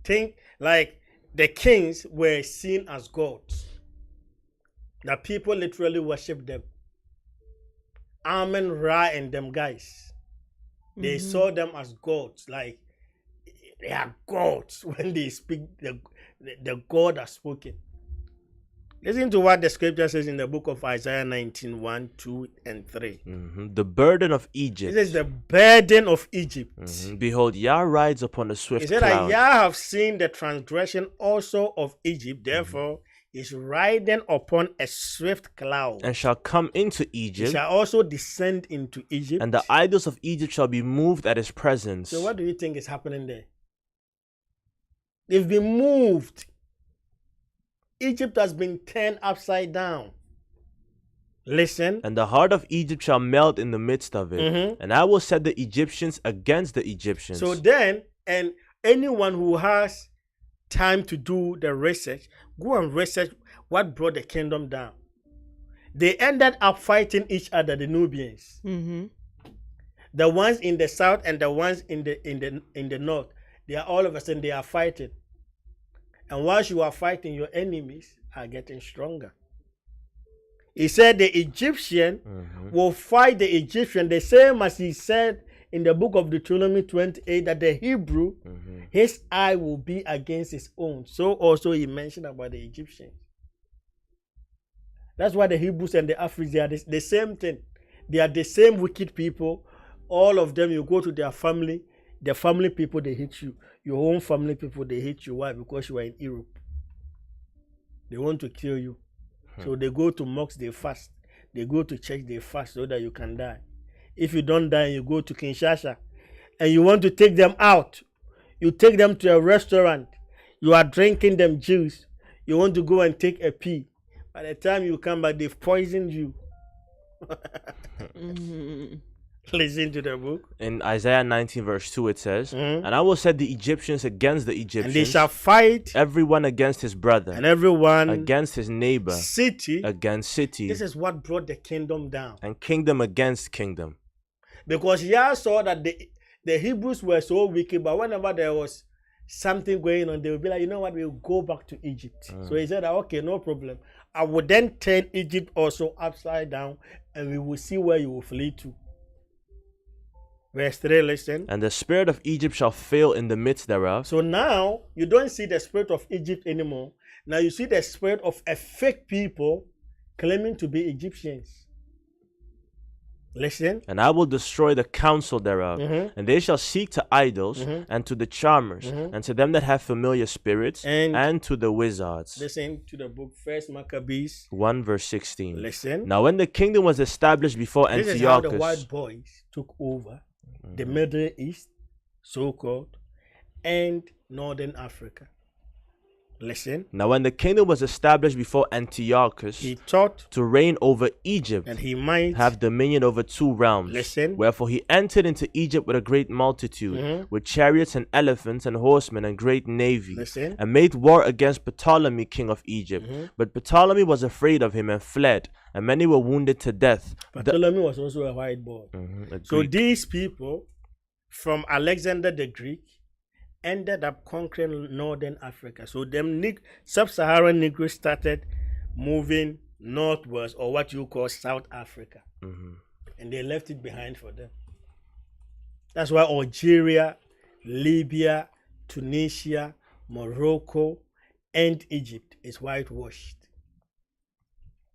Think like the kings were seen as gods. The people literally worship them. Amen, Ra, and them guys. They saw them as gods. Like they are gods when they speak. The God has spoken. Listen to what the scripture says in the book of Isaiah 19, 1, 2, and 3. The burden of Egypt. This is the burden of Egypt. Behold, Yah rides upon a swift He said cloud. that Yah have seen the transgression also of Egypt, therefore is riding upon a swift cloud. And shall come into He Egypt. shall also descend into Egypt. And the idols of Egypt shall be moved at his presence. So what do you think is happening there? They've been moved. Egypt has been turned upside down. Listen. And the heart of Egypt shall melt in the midst of it. And I will set the Egyptians against the Egyptians. So then, and anyone who has time to do the research, go and research what brought the kingdom down. They ended up fighting each other, the Nubians. The ones in the south and the ones in the north, they are all of a sudden they are fighting. And once you are fighting, your enemies are getting stronger. He said the Egyptian will fight the Egyptian, the same as he said in the book of Deuteronomy 28 that the Hebrew, his eye will be against his own. So also he mentioned about the Egyptians. That's why the Hebrews and the Africans, they are the same thing. They are the same wicked people. All of them, you go to their family, the family people, they hate you. Your own family people, they hate you. Why? Because you are in Europe. They want to kill you. So they go to mosques, they fast. They go to church, they fast so that you can die. If you don't die, you go to Kinshasa and you want to take them out. You take them to a restaurant. You are drinking them juice. You want to go and take a pee. By the time you come back, they've poisoned you. Listen to the book. In Isaiah 19 verse 2 it says, And I will set the Egyptians against the Egyptians. And they shall fight. Everyone against his brother. And everyone against his neighbor. City against city. This is what brought the kingdom down. And kingdom against kingdom. Because Yah saw that the Hebrews were so wicked, but whenever there was something going on, they would be like, you know what, we'll go back to Egypt. So he said, okay, no problem. I will then turn Egypt also upside down, and we will see where you will flee to. Verse 3, listen. And the spirit of Egypt shall fail in the midst thereof. So now, you don't see the spirit of Egypt anymore. Now you see the spirit of a fake people claiming to be Egyptians. Listen. And I will destroy the counsel thereof. And they shall seek to idols, and to the charmers, and to them that have familiar spirits, and to the wizards. Listen to the book, 1 Maccabees 1 verse 16. Listen. Now when the kingdom was established before This Antiochus. is how the white boys took over the Middle East, so-called, and Northern Africa. Listen. Now when the kingdom was established before Antiochus, he taught to reign over Egypt, and he might have dominion over 2 realms. Listen. Wherefore he entered into Egypt with a great multitude, with chariots and elephants and horsemen and great navy, Listen. and made war against Ptolemy king of Egypt. But Ptolemy was afraid of him and fled, and many were wounded to death. Ptolemy was also a white boy. So these people from Alexander the Greek ended up conquering Northern Africa. So them sub-Saharan Negroes started moving northwards, or what you call South Africa. And they left it behind for them. That's why Algeria, Libya, Tunisia, Morocco, and Egypt is whitewashed.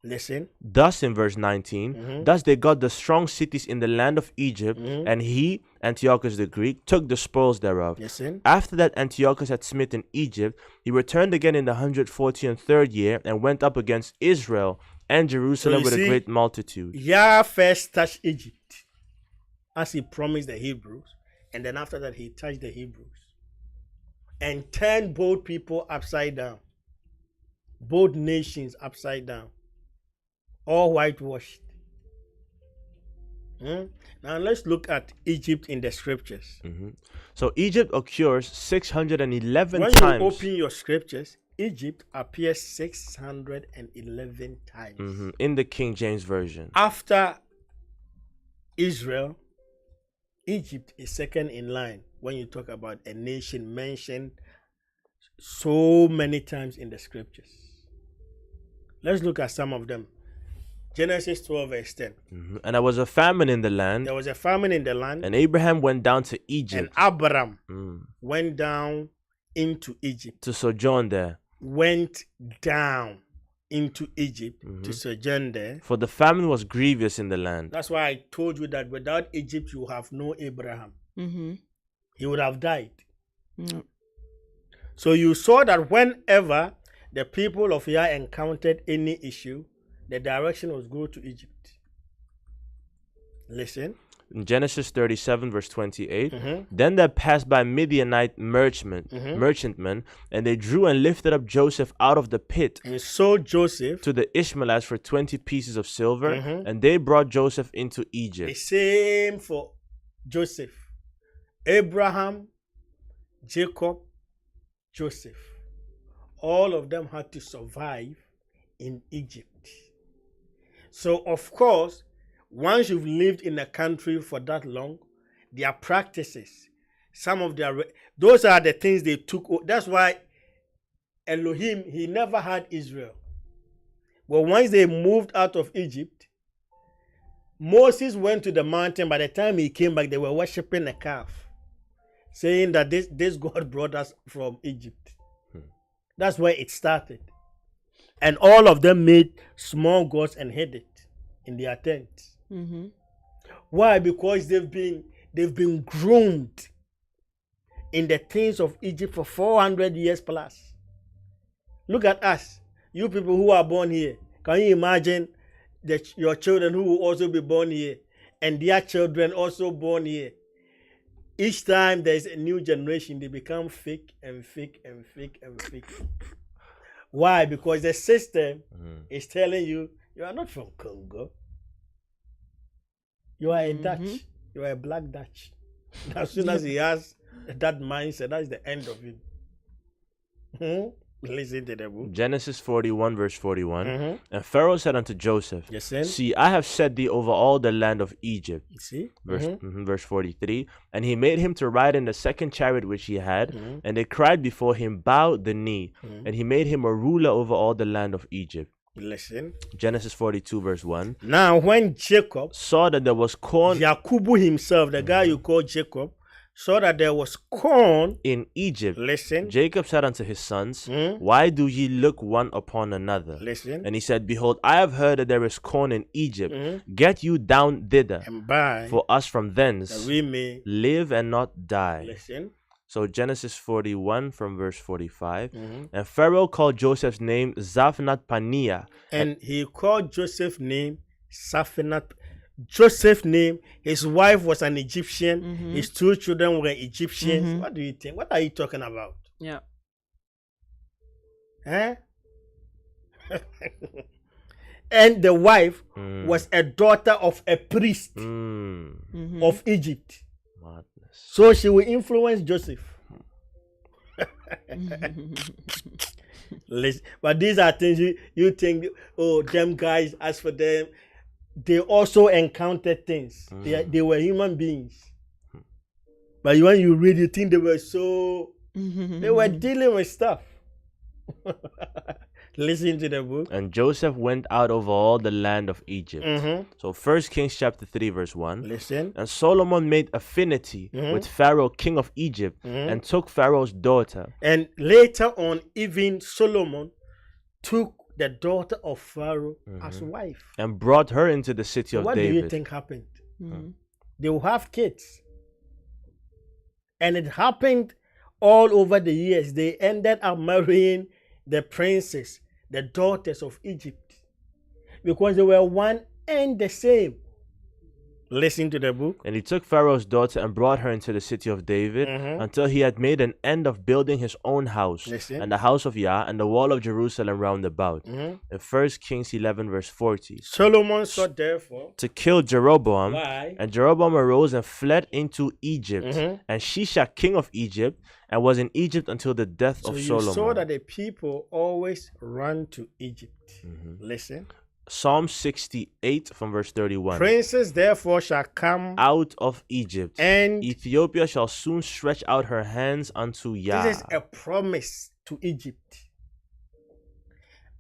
Listen. Thus, in verse 19, thus they got the strong cities in the land of Egypt, and he, Antiochus the Greek, took the spoils thereof. Listen. After that Antiochus had smitten Egypt, he returned again in the 143rd year, and went up against Israel and Jerusalem with a great multitude. Yah first touched Egypt, as he promised the Hebrews, and then after that he touched the Hebrews, and turned both people upside down, both nations upside down, all whitewashed. Now let's look at Egypt in the scriptures. So Egypt occurs 611 when times. you open your scriptures, Egypt appears 611 times. In the King James Version. After Israel, Egypt is second in line when you talk about a nation mentioned so many times in the scriptures. Let's look at some of them. Genesis 12 verse 10. And there was a famine in the land. There was a famine in the land. And Abraham went down to Egypt. And Abraham went down into Egypt. To sojourn there. Went down into Egypt to sojourn there. For the famine was grievous in the land. That's why I told you that without Egypt you have no Abraham. He would have died. So you saw that whenever the people of Yah encountered any issue, the direction was go to Egypt. Listen. In Genesis 37 verse 28, then there passed by Midianite merchantmen, and they drew and lifted up Joseph out of the pit, and sold Joseph to the Ishmaelites for 20 pieces of silver, and they brought Joseph into Egypt. The same for Joseph. Abraham, Jacob, Joseph. All of them had to survive in Egypt. So, of course, once you've lived in a country for that long, their practices, some of their, those are the things they took. That's why Elohim, he never had Israel. But once they moved out of Egypt, Moses went to the mountain. By the time he came back, they were worshiping a calf, saying that this God brought us from Egypt. That's where it started. And all of them made small gods and hid it in their tents. Why? Because they've been groomed in the things of Egypt for 400 years plus. Look at us, you people who are born here. Can you imagine your children who will also be born here, and their children also born here? Each time there's a new generation, they become fake and fake and fake and fake. Why? Because the system is telling you, you are not from Congo. You are a Dutch. You are a black Dutch. As soon as he has that mindset, that's the end of him. Listen to the book. Genesis 41 verse 41. And Pharaoh said unto Joseph, Yes, sir. See, I have set thee over all the land of Egypt. You see? Verse 43. And he made him to ride in the second chariot which he had, and they cried before him, Bow the knee. And he made him a ruler over all the land of Egypt. Listen. Genesis 42 verse 1. Now when Jacob saw that there was corn, Jacob himself, the guy you call Jacob, saw that there was corn in Egypt. Listen. Jacob said unto his sons, Why do ye look one upon another? Listen. And he said, Behold, I have heard that there is corn in Egypt. Get you down thither, and buy for us from thence that we may live and not die. Listen. So Genesis 41 from verse 45. And Pharaoh called Joseph's name Zaphnath Paneah. And he called Joseph's name Zaphnath. Joseph's name, his wife was an Egyptian. His two children were Egyptians. What do you think? What are you talking about? Yeah. Huh? And the wife was a daughter of a priest of Egypt. Madness. So she will influence Joseph. But these are things you think, oh, them guys, as for them, they also encountered things. They were human beings. But when you read, you think they were so, they were dealing with stuff. Listen to the book. And Joseph went out over all the land of Egypt. So 1 Kings chapter 3 verse 1. Listen. And Solomon made affinity with Pharaoh, king of Egypt, and took Pharaoh's daughter. And later on, even Solomon took the daughter of Pharaoh as wife. And brought her into the city of What David. do you think happened? They will have kids. And it happened all over the years. They ended up marrying the princes, the daughters of Egypt, because they were one and the same. Listen to the book. And he took Pharaoh's daughter and brought her into the city of David until he had made an end of building his own house and the house of Yah and the wall of Jerusalem round about. In 1 Kings 11 verse 40. Solomon sought therefore to kill Jeroboam. Why? And Jeroboam arose and fled into Egypt. And Shishak, king of Egypt, and was in Egypt until the death So of you Solomon. saw that the people always run to Egypt. Listen. Psalm 68 from verse 31. Princes therefore shall come Out of Egypt, and Ethiopia shall soon stretch out her hands unto Yah. this is a promise to Egypt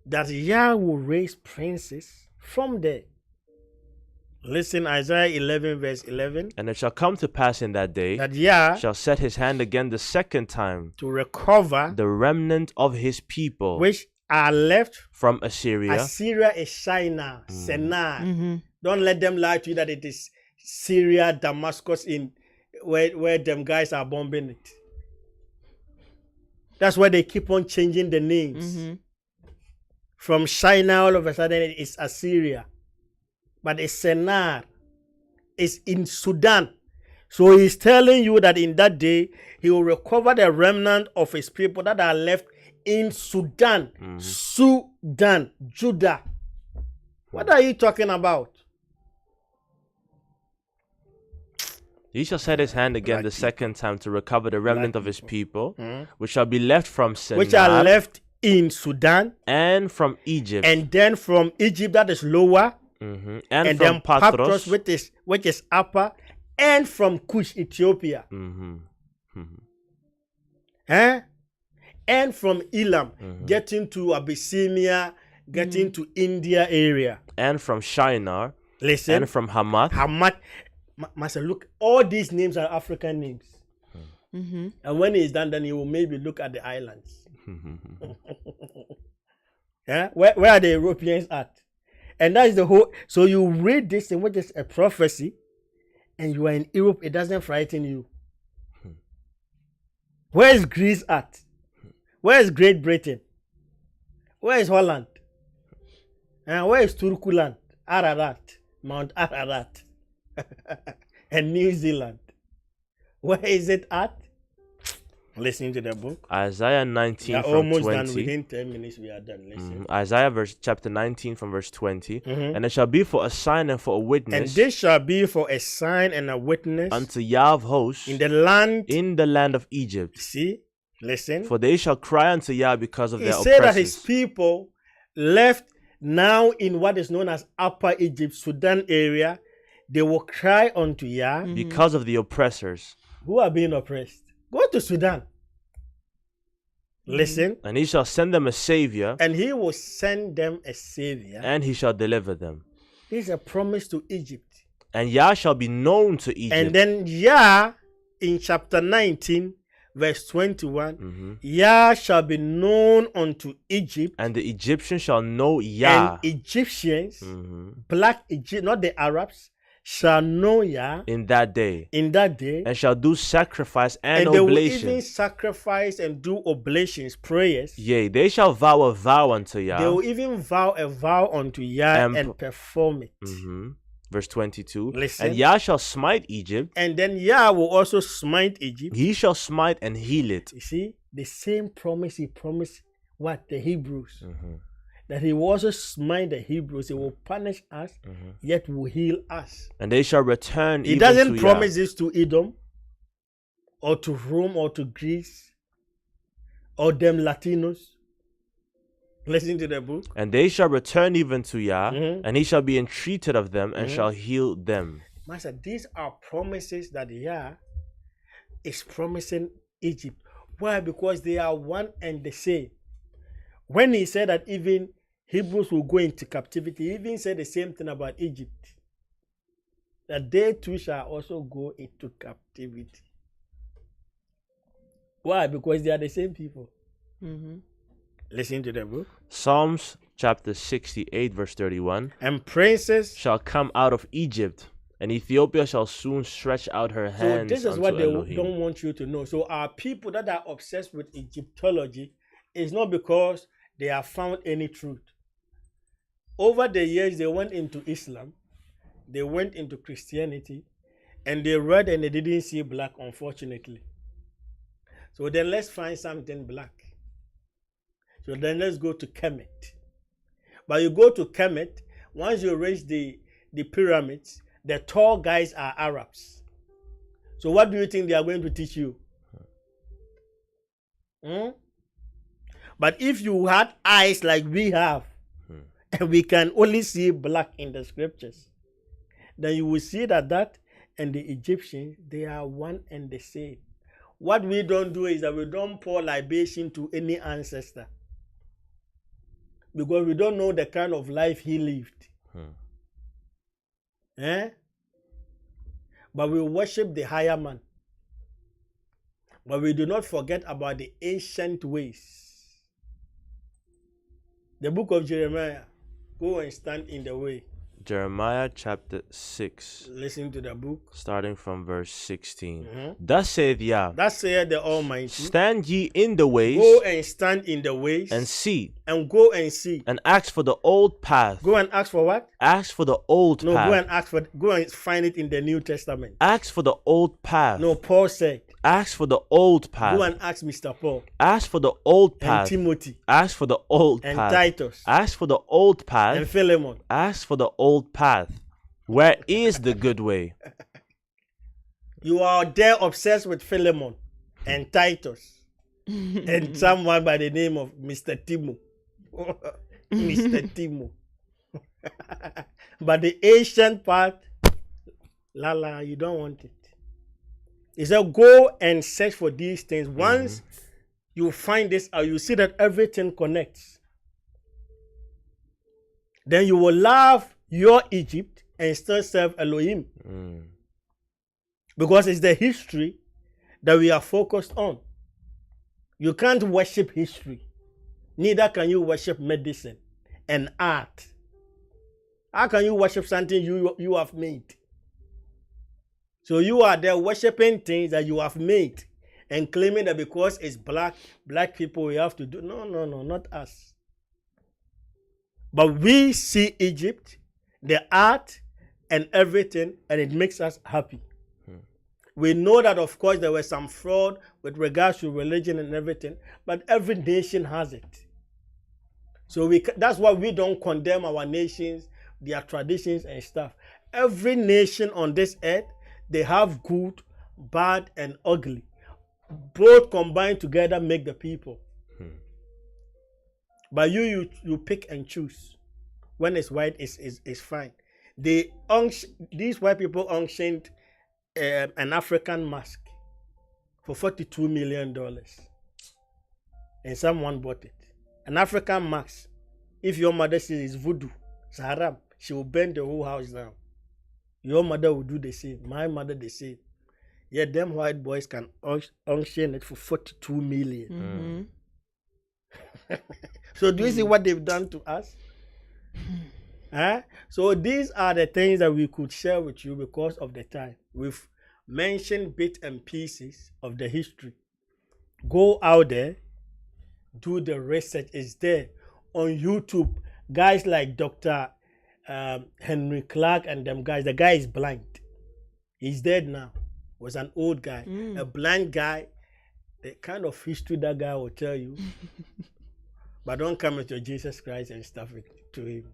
that Yah will raise princes from there. Listen, Isaiah 11 verse 11. And it shall come to pass in that day That Yah shall set his hand again the second time to recover the remnant of his people which are left. from Assyria. Assyria is Shinar, Sennar. Don't let them lie to you that it is Syria, Damascus, in where them guys are bombing it. That's why they keep on changing the names. From Shinar, all of a sudden it is Assyria. But it's Sennar. It's in Sudan. So he's telling you that in that day, he will recover the remnant of his people that are left in Sudan. Sudan, Judah. What are you talking about? He shall set his hand again the second time to recover the remnant of his people, which shall be left from Sennar, Which are left in Sudan, and from Egypt, and then from Egypt, that is lower, and and from then Patros, which is upper, and from Cush, Ethiopia. And from Elam, getting to Abyssinia, getting to India area. and from Shinar, Listen, and from Hamath, Master, look, all these names are African names. And when he's done, then he will maybe look at the islands. Where are the Europeans at? And that is the whole. So you read this thing, which is a prophecy, and you are in Europe, it doesn't frighten you. Where is Greece at? Where is Great Britain? Where is Holland? And where is Turkuland? Ararat, Mount Ararat, and New Zealand. Where is it at? Listening to the book. Isaiah 19 We are from almost 20. done. Within 10 minutes, we are done. Listen. Isaiah chapter 19 from verse 20. And it shall be for a sign and for a witness And this shall be for a sign and a witness unto Yah of hosts in the land of Egypt. See, listen. For they shall cry unto Yah because of He their said that his oppressors. people left now in what is known as Upper Egypt, Sudan area. They will cry unto Yah. Because of the oppressors. Who are being oppressed? Go to Sudan. Listen. And he shall send them a savior, And he will send them a savior. and he shall deliver them. This is a promise to Egypt. And Yah shall be known to Egypt. And then Yah, in chapter 19, verse 21, Yah shall be known unto Egypt. And the Egyptians shall know Yah. And Egyptians, black Egypt, not the Arabs, shall know Yah in that day. in that day. And shall do sacrifice and They will oblation. even sacrifice and do oblations, prayers. Yea, they shall vow a vow unto They Yah. will even vow a vow unto Yah And and perform it. Verse 22. Listen. And Yah shall smite Egypt. And then Yah will also smite Egypt. He shall smite and heal it. You see, the same promise he promised what? The Hebrews. That he will also smite the Hebrews. He will punish us, yet will heal us. And they shall return He even doesn't to promise Yah. this to Edom, or to Rome, or to Greece, or them Latinos. Listen to the book. And they shall return even to Yah, and he shall be entreated of them, and shall heal them. Master, these are promises that Yah is promising Egypt. Why? Because they are one and the same. When he said that even Hebrews will go into captivity, he even said the same thing about Egypt. That they too shall also go into captivity. Why? Because they are the same people. Listen to the book. Psalms chapter 68, verse 31. And princes Shall come out of Egypt, and Ethiopia shall soon stretch out her hands. So this is unto what they Elohim. don't want you to know. So our people that are obsessed with Egyptology is not because they have found any truth. Over the years, they went into Islam, they went into Christianity, and they read and they didn't see black, unfortunately. So then let's find something black. So then let's go to Kemet. But you go to Kemet, once you reach the pyramids, the tall guys are Arabs. So what do you think they are going to teach you? But if you had eyes like we have, and we can only see black in the scriptures, then you will see that and the Egyptians, they are one and the same. What we don't do is that we don't pour libation to any ancestor, because we don't know the kind of life he lived. But we worship the higher man. But we do not forget about the ancient ways. The book of Jeremiah, go and stand in the way. Jeremiah chapter 6. Listen to the book. Starting from verse 16. Thus saith Yah. Thus saith the Almighty. Stand ye in the ways. Go and stand in the ways. And see. And go and see. And ask for the old path. Go and ask for what? Ask for the old path. No, go and find it in the New Testament. Ask for the old path. No, Paul said. Ask for the old path. Go and ask Mr. Paul. Ask for the old path. And Timothy. Ask for the old and path. And Titus. Ask for the old path. And Philemon. Ask for the old path. Where is the good way? You are there obsessed with Philemon and Titus and someone by the name of Mr. Timo. Mr. Timo. But the ancient part, Lala, you don't want it. He said, go and search for these things. Once you find this out, you see that everything connects. Then you will love your Egypt and still serve Elohim. Because it's the history that we are focused on. You can't worship history. Neither can you worship medicine and art. How can you worship something you have made? So you are there worshiping things that you have made and claiming that because it's black people we have to do. No, not us. But we see Egypt, the art and everything, and it makes us happy. We know that, of course, there was some fraud with regards to religion and everything, but every nation has it. So that's why we don't condemn our nations, their traditions and stuff. Every nation on this earth, they have good, bad, and ugly. Both combined together make the people. But you pick and choose. When it's white, it's fine. These white people unctioned an African mask for $42 million. And someone bought it. An African mask. If your mother says it's voodoo, it's haram, she will burn the whole house down. Your mother will do the same. My mother the same. Yet them white boys can unchain it for $42 million. So do you see what they've done to us? So these are the things that we could share with you because of the time. We've mentioned bits and pieces of the history. Go out there, do the research. It's there on YouTube. Guys like Dr. Henry Clark and them guys. The guy is blind. He's dead now. Was an old guy, a blind guy. The kind of history that guy will tell you. But don't come with your Jesus Christ and stuff to him.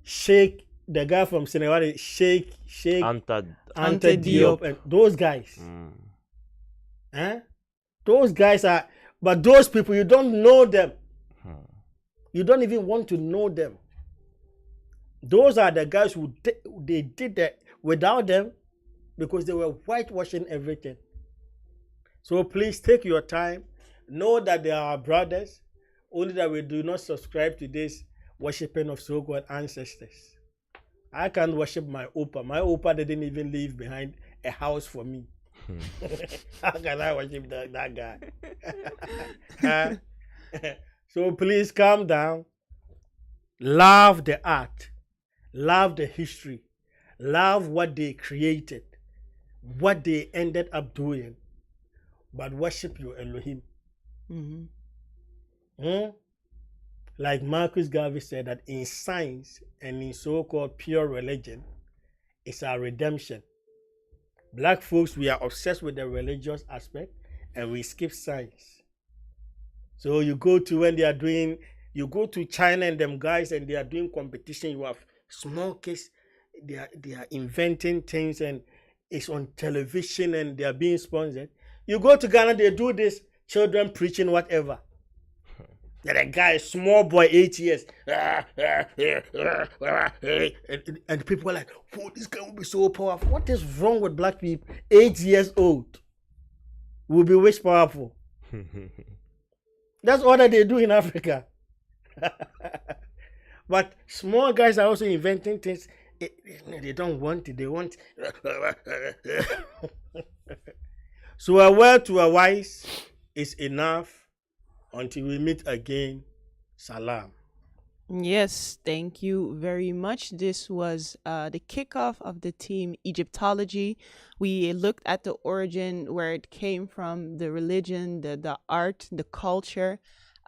Sheikh, the guy from Senegal, Sheikh Anta Diop, and those guys. Those guys are, but those people, you don't know them. You don't even want to know them. Those are the guys who they did that without them because they were whitewashing everything. So please take your time. Know that they are our brothers, only that we do not subscribe to this worshiping of so-called ancestors. I can't worship my Opa. My Opa didn't even leave behind a house for me. How can I worship that guy? So please calm down. Love the art. Love the history. Love what they created. What they ended up doing. But worship your Elohim. Like Marcus Garvey said, that in science and in so-called pure religion, it's our redemption. Black folks, we are obsessed with the religious aspect and we skip science. So you go to China and them guys and they are doing competition. You have small kids, they are inventing things and it's on television and they are being sponsored. You go to Ghana, they do this, children preaching whatever. The guy, small boy, 8 years. And people are like, oh, this guy will be so powerful. What is wrong with black people? 8 years old will be which powerful? That's all that they do in Africa. But small guys are also inventing things. They don't want it. They want. So a word to a wise is enough. Until we meet again, salam. Yes, thank you very much. This was the kickoff of the team Egyptology. We looked at the origin, where it came from, the religion, the art, the culture.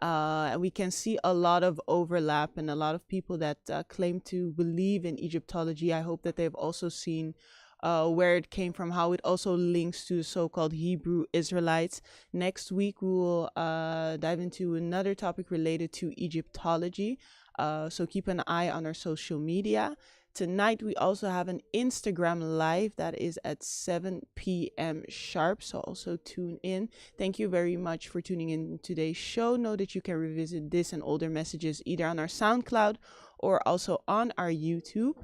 We can see a lot of overlap and a lot of people that claim to believe in Egyptology. I hope that they've also seen where it came from, how it also links to so-called Hebrew Israelites. Next week, we will dive into another topic related to Egyptology. So keep an eye on our social media. Tonight, we also have an Instagram live that is at 7 p.m. sharp. So also tune in. Thank you very much for tuning in today's show. Know that you can revisit this and older messages either on our SoundCloud or also on our YouTube.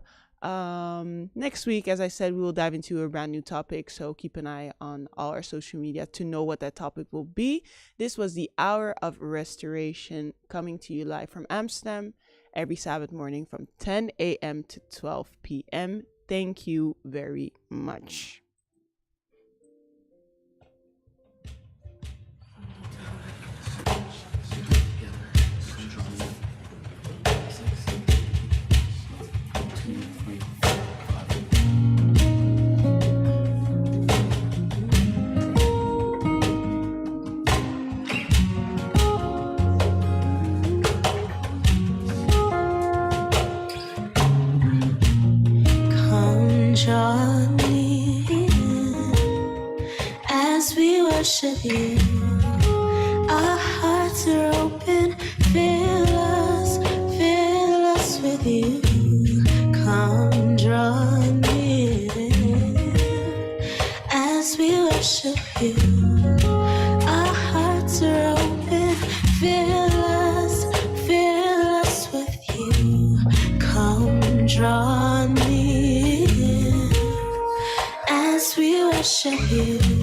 Next week, as I said, we will dive into a brand new topic, so keep an eye on all our social media to know what that topic will be. This was the Hour of Restoration, coming to you live from Amsterdam every Sabbath morning from 10 a.m. to 12 p.m. Thank you very much. Draw near as we worship you. Our hearts are open. Fill us with you. Come draw near as we worship you. Our hearts are open. Fill us with you. Come draw near as we worship you.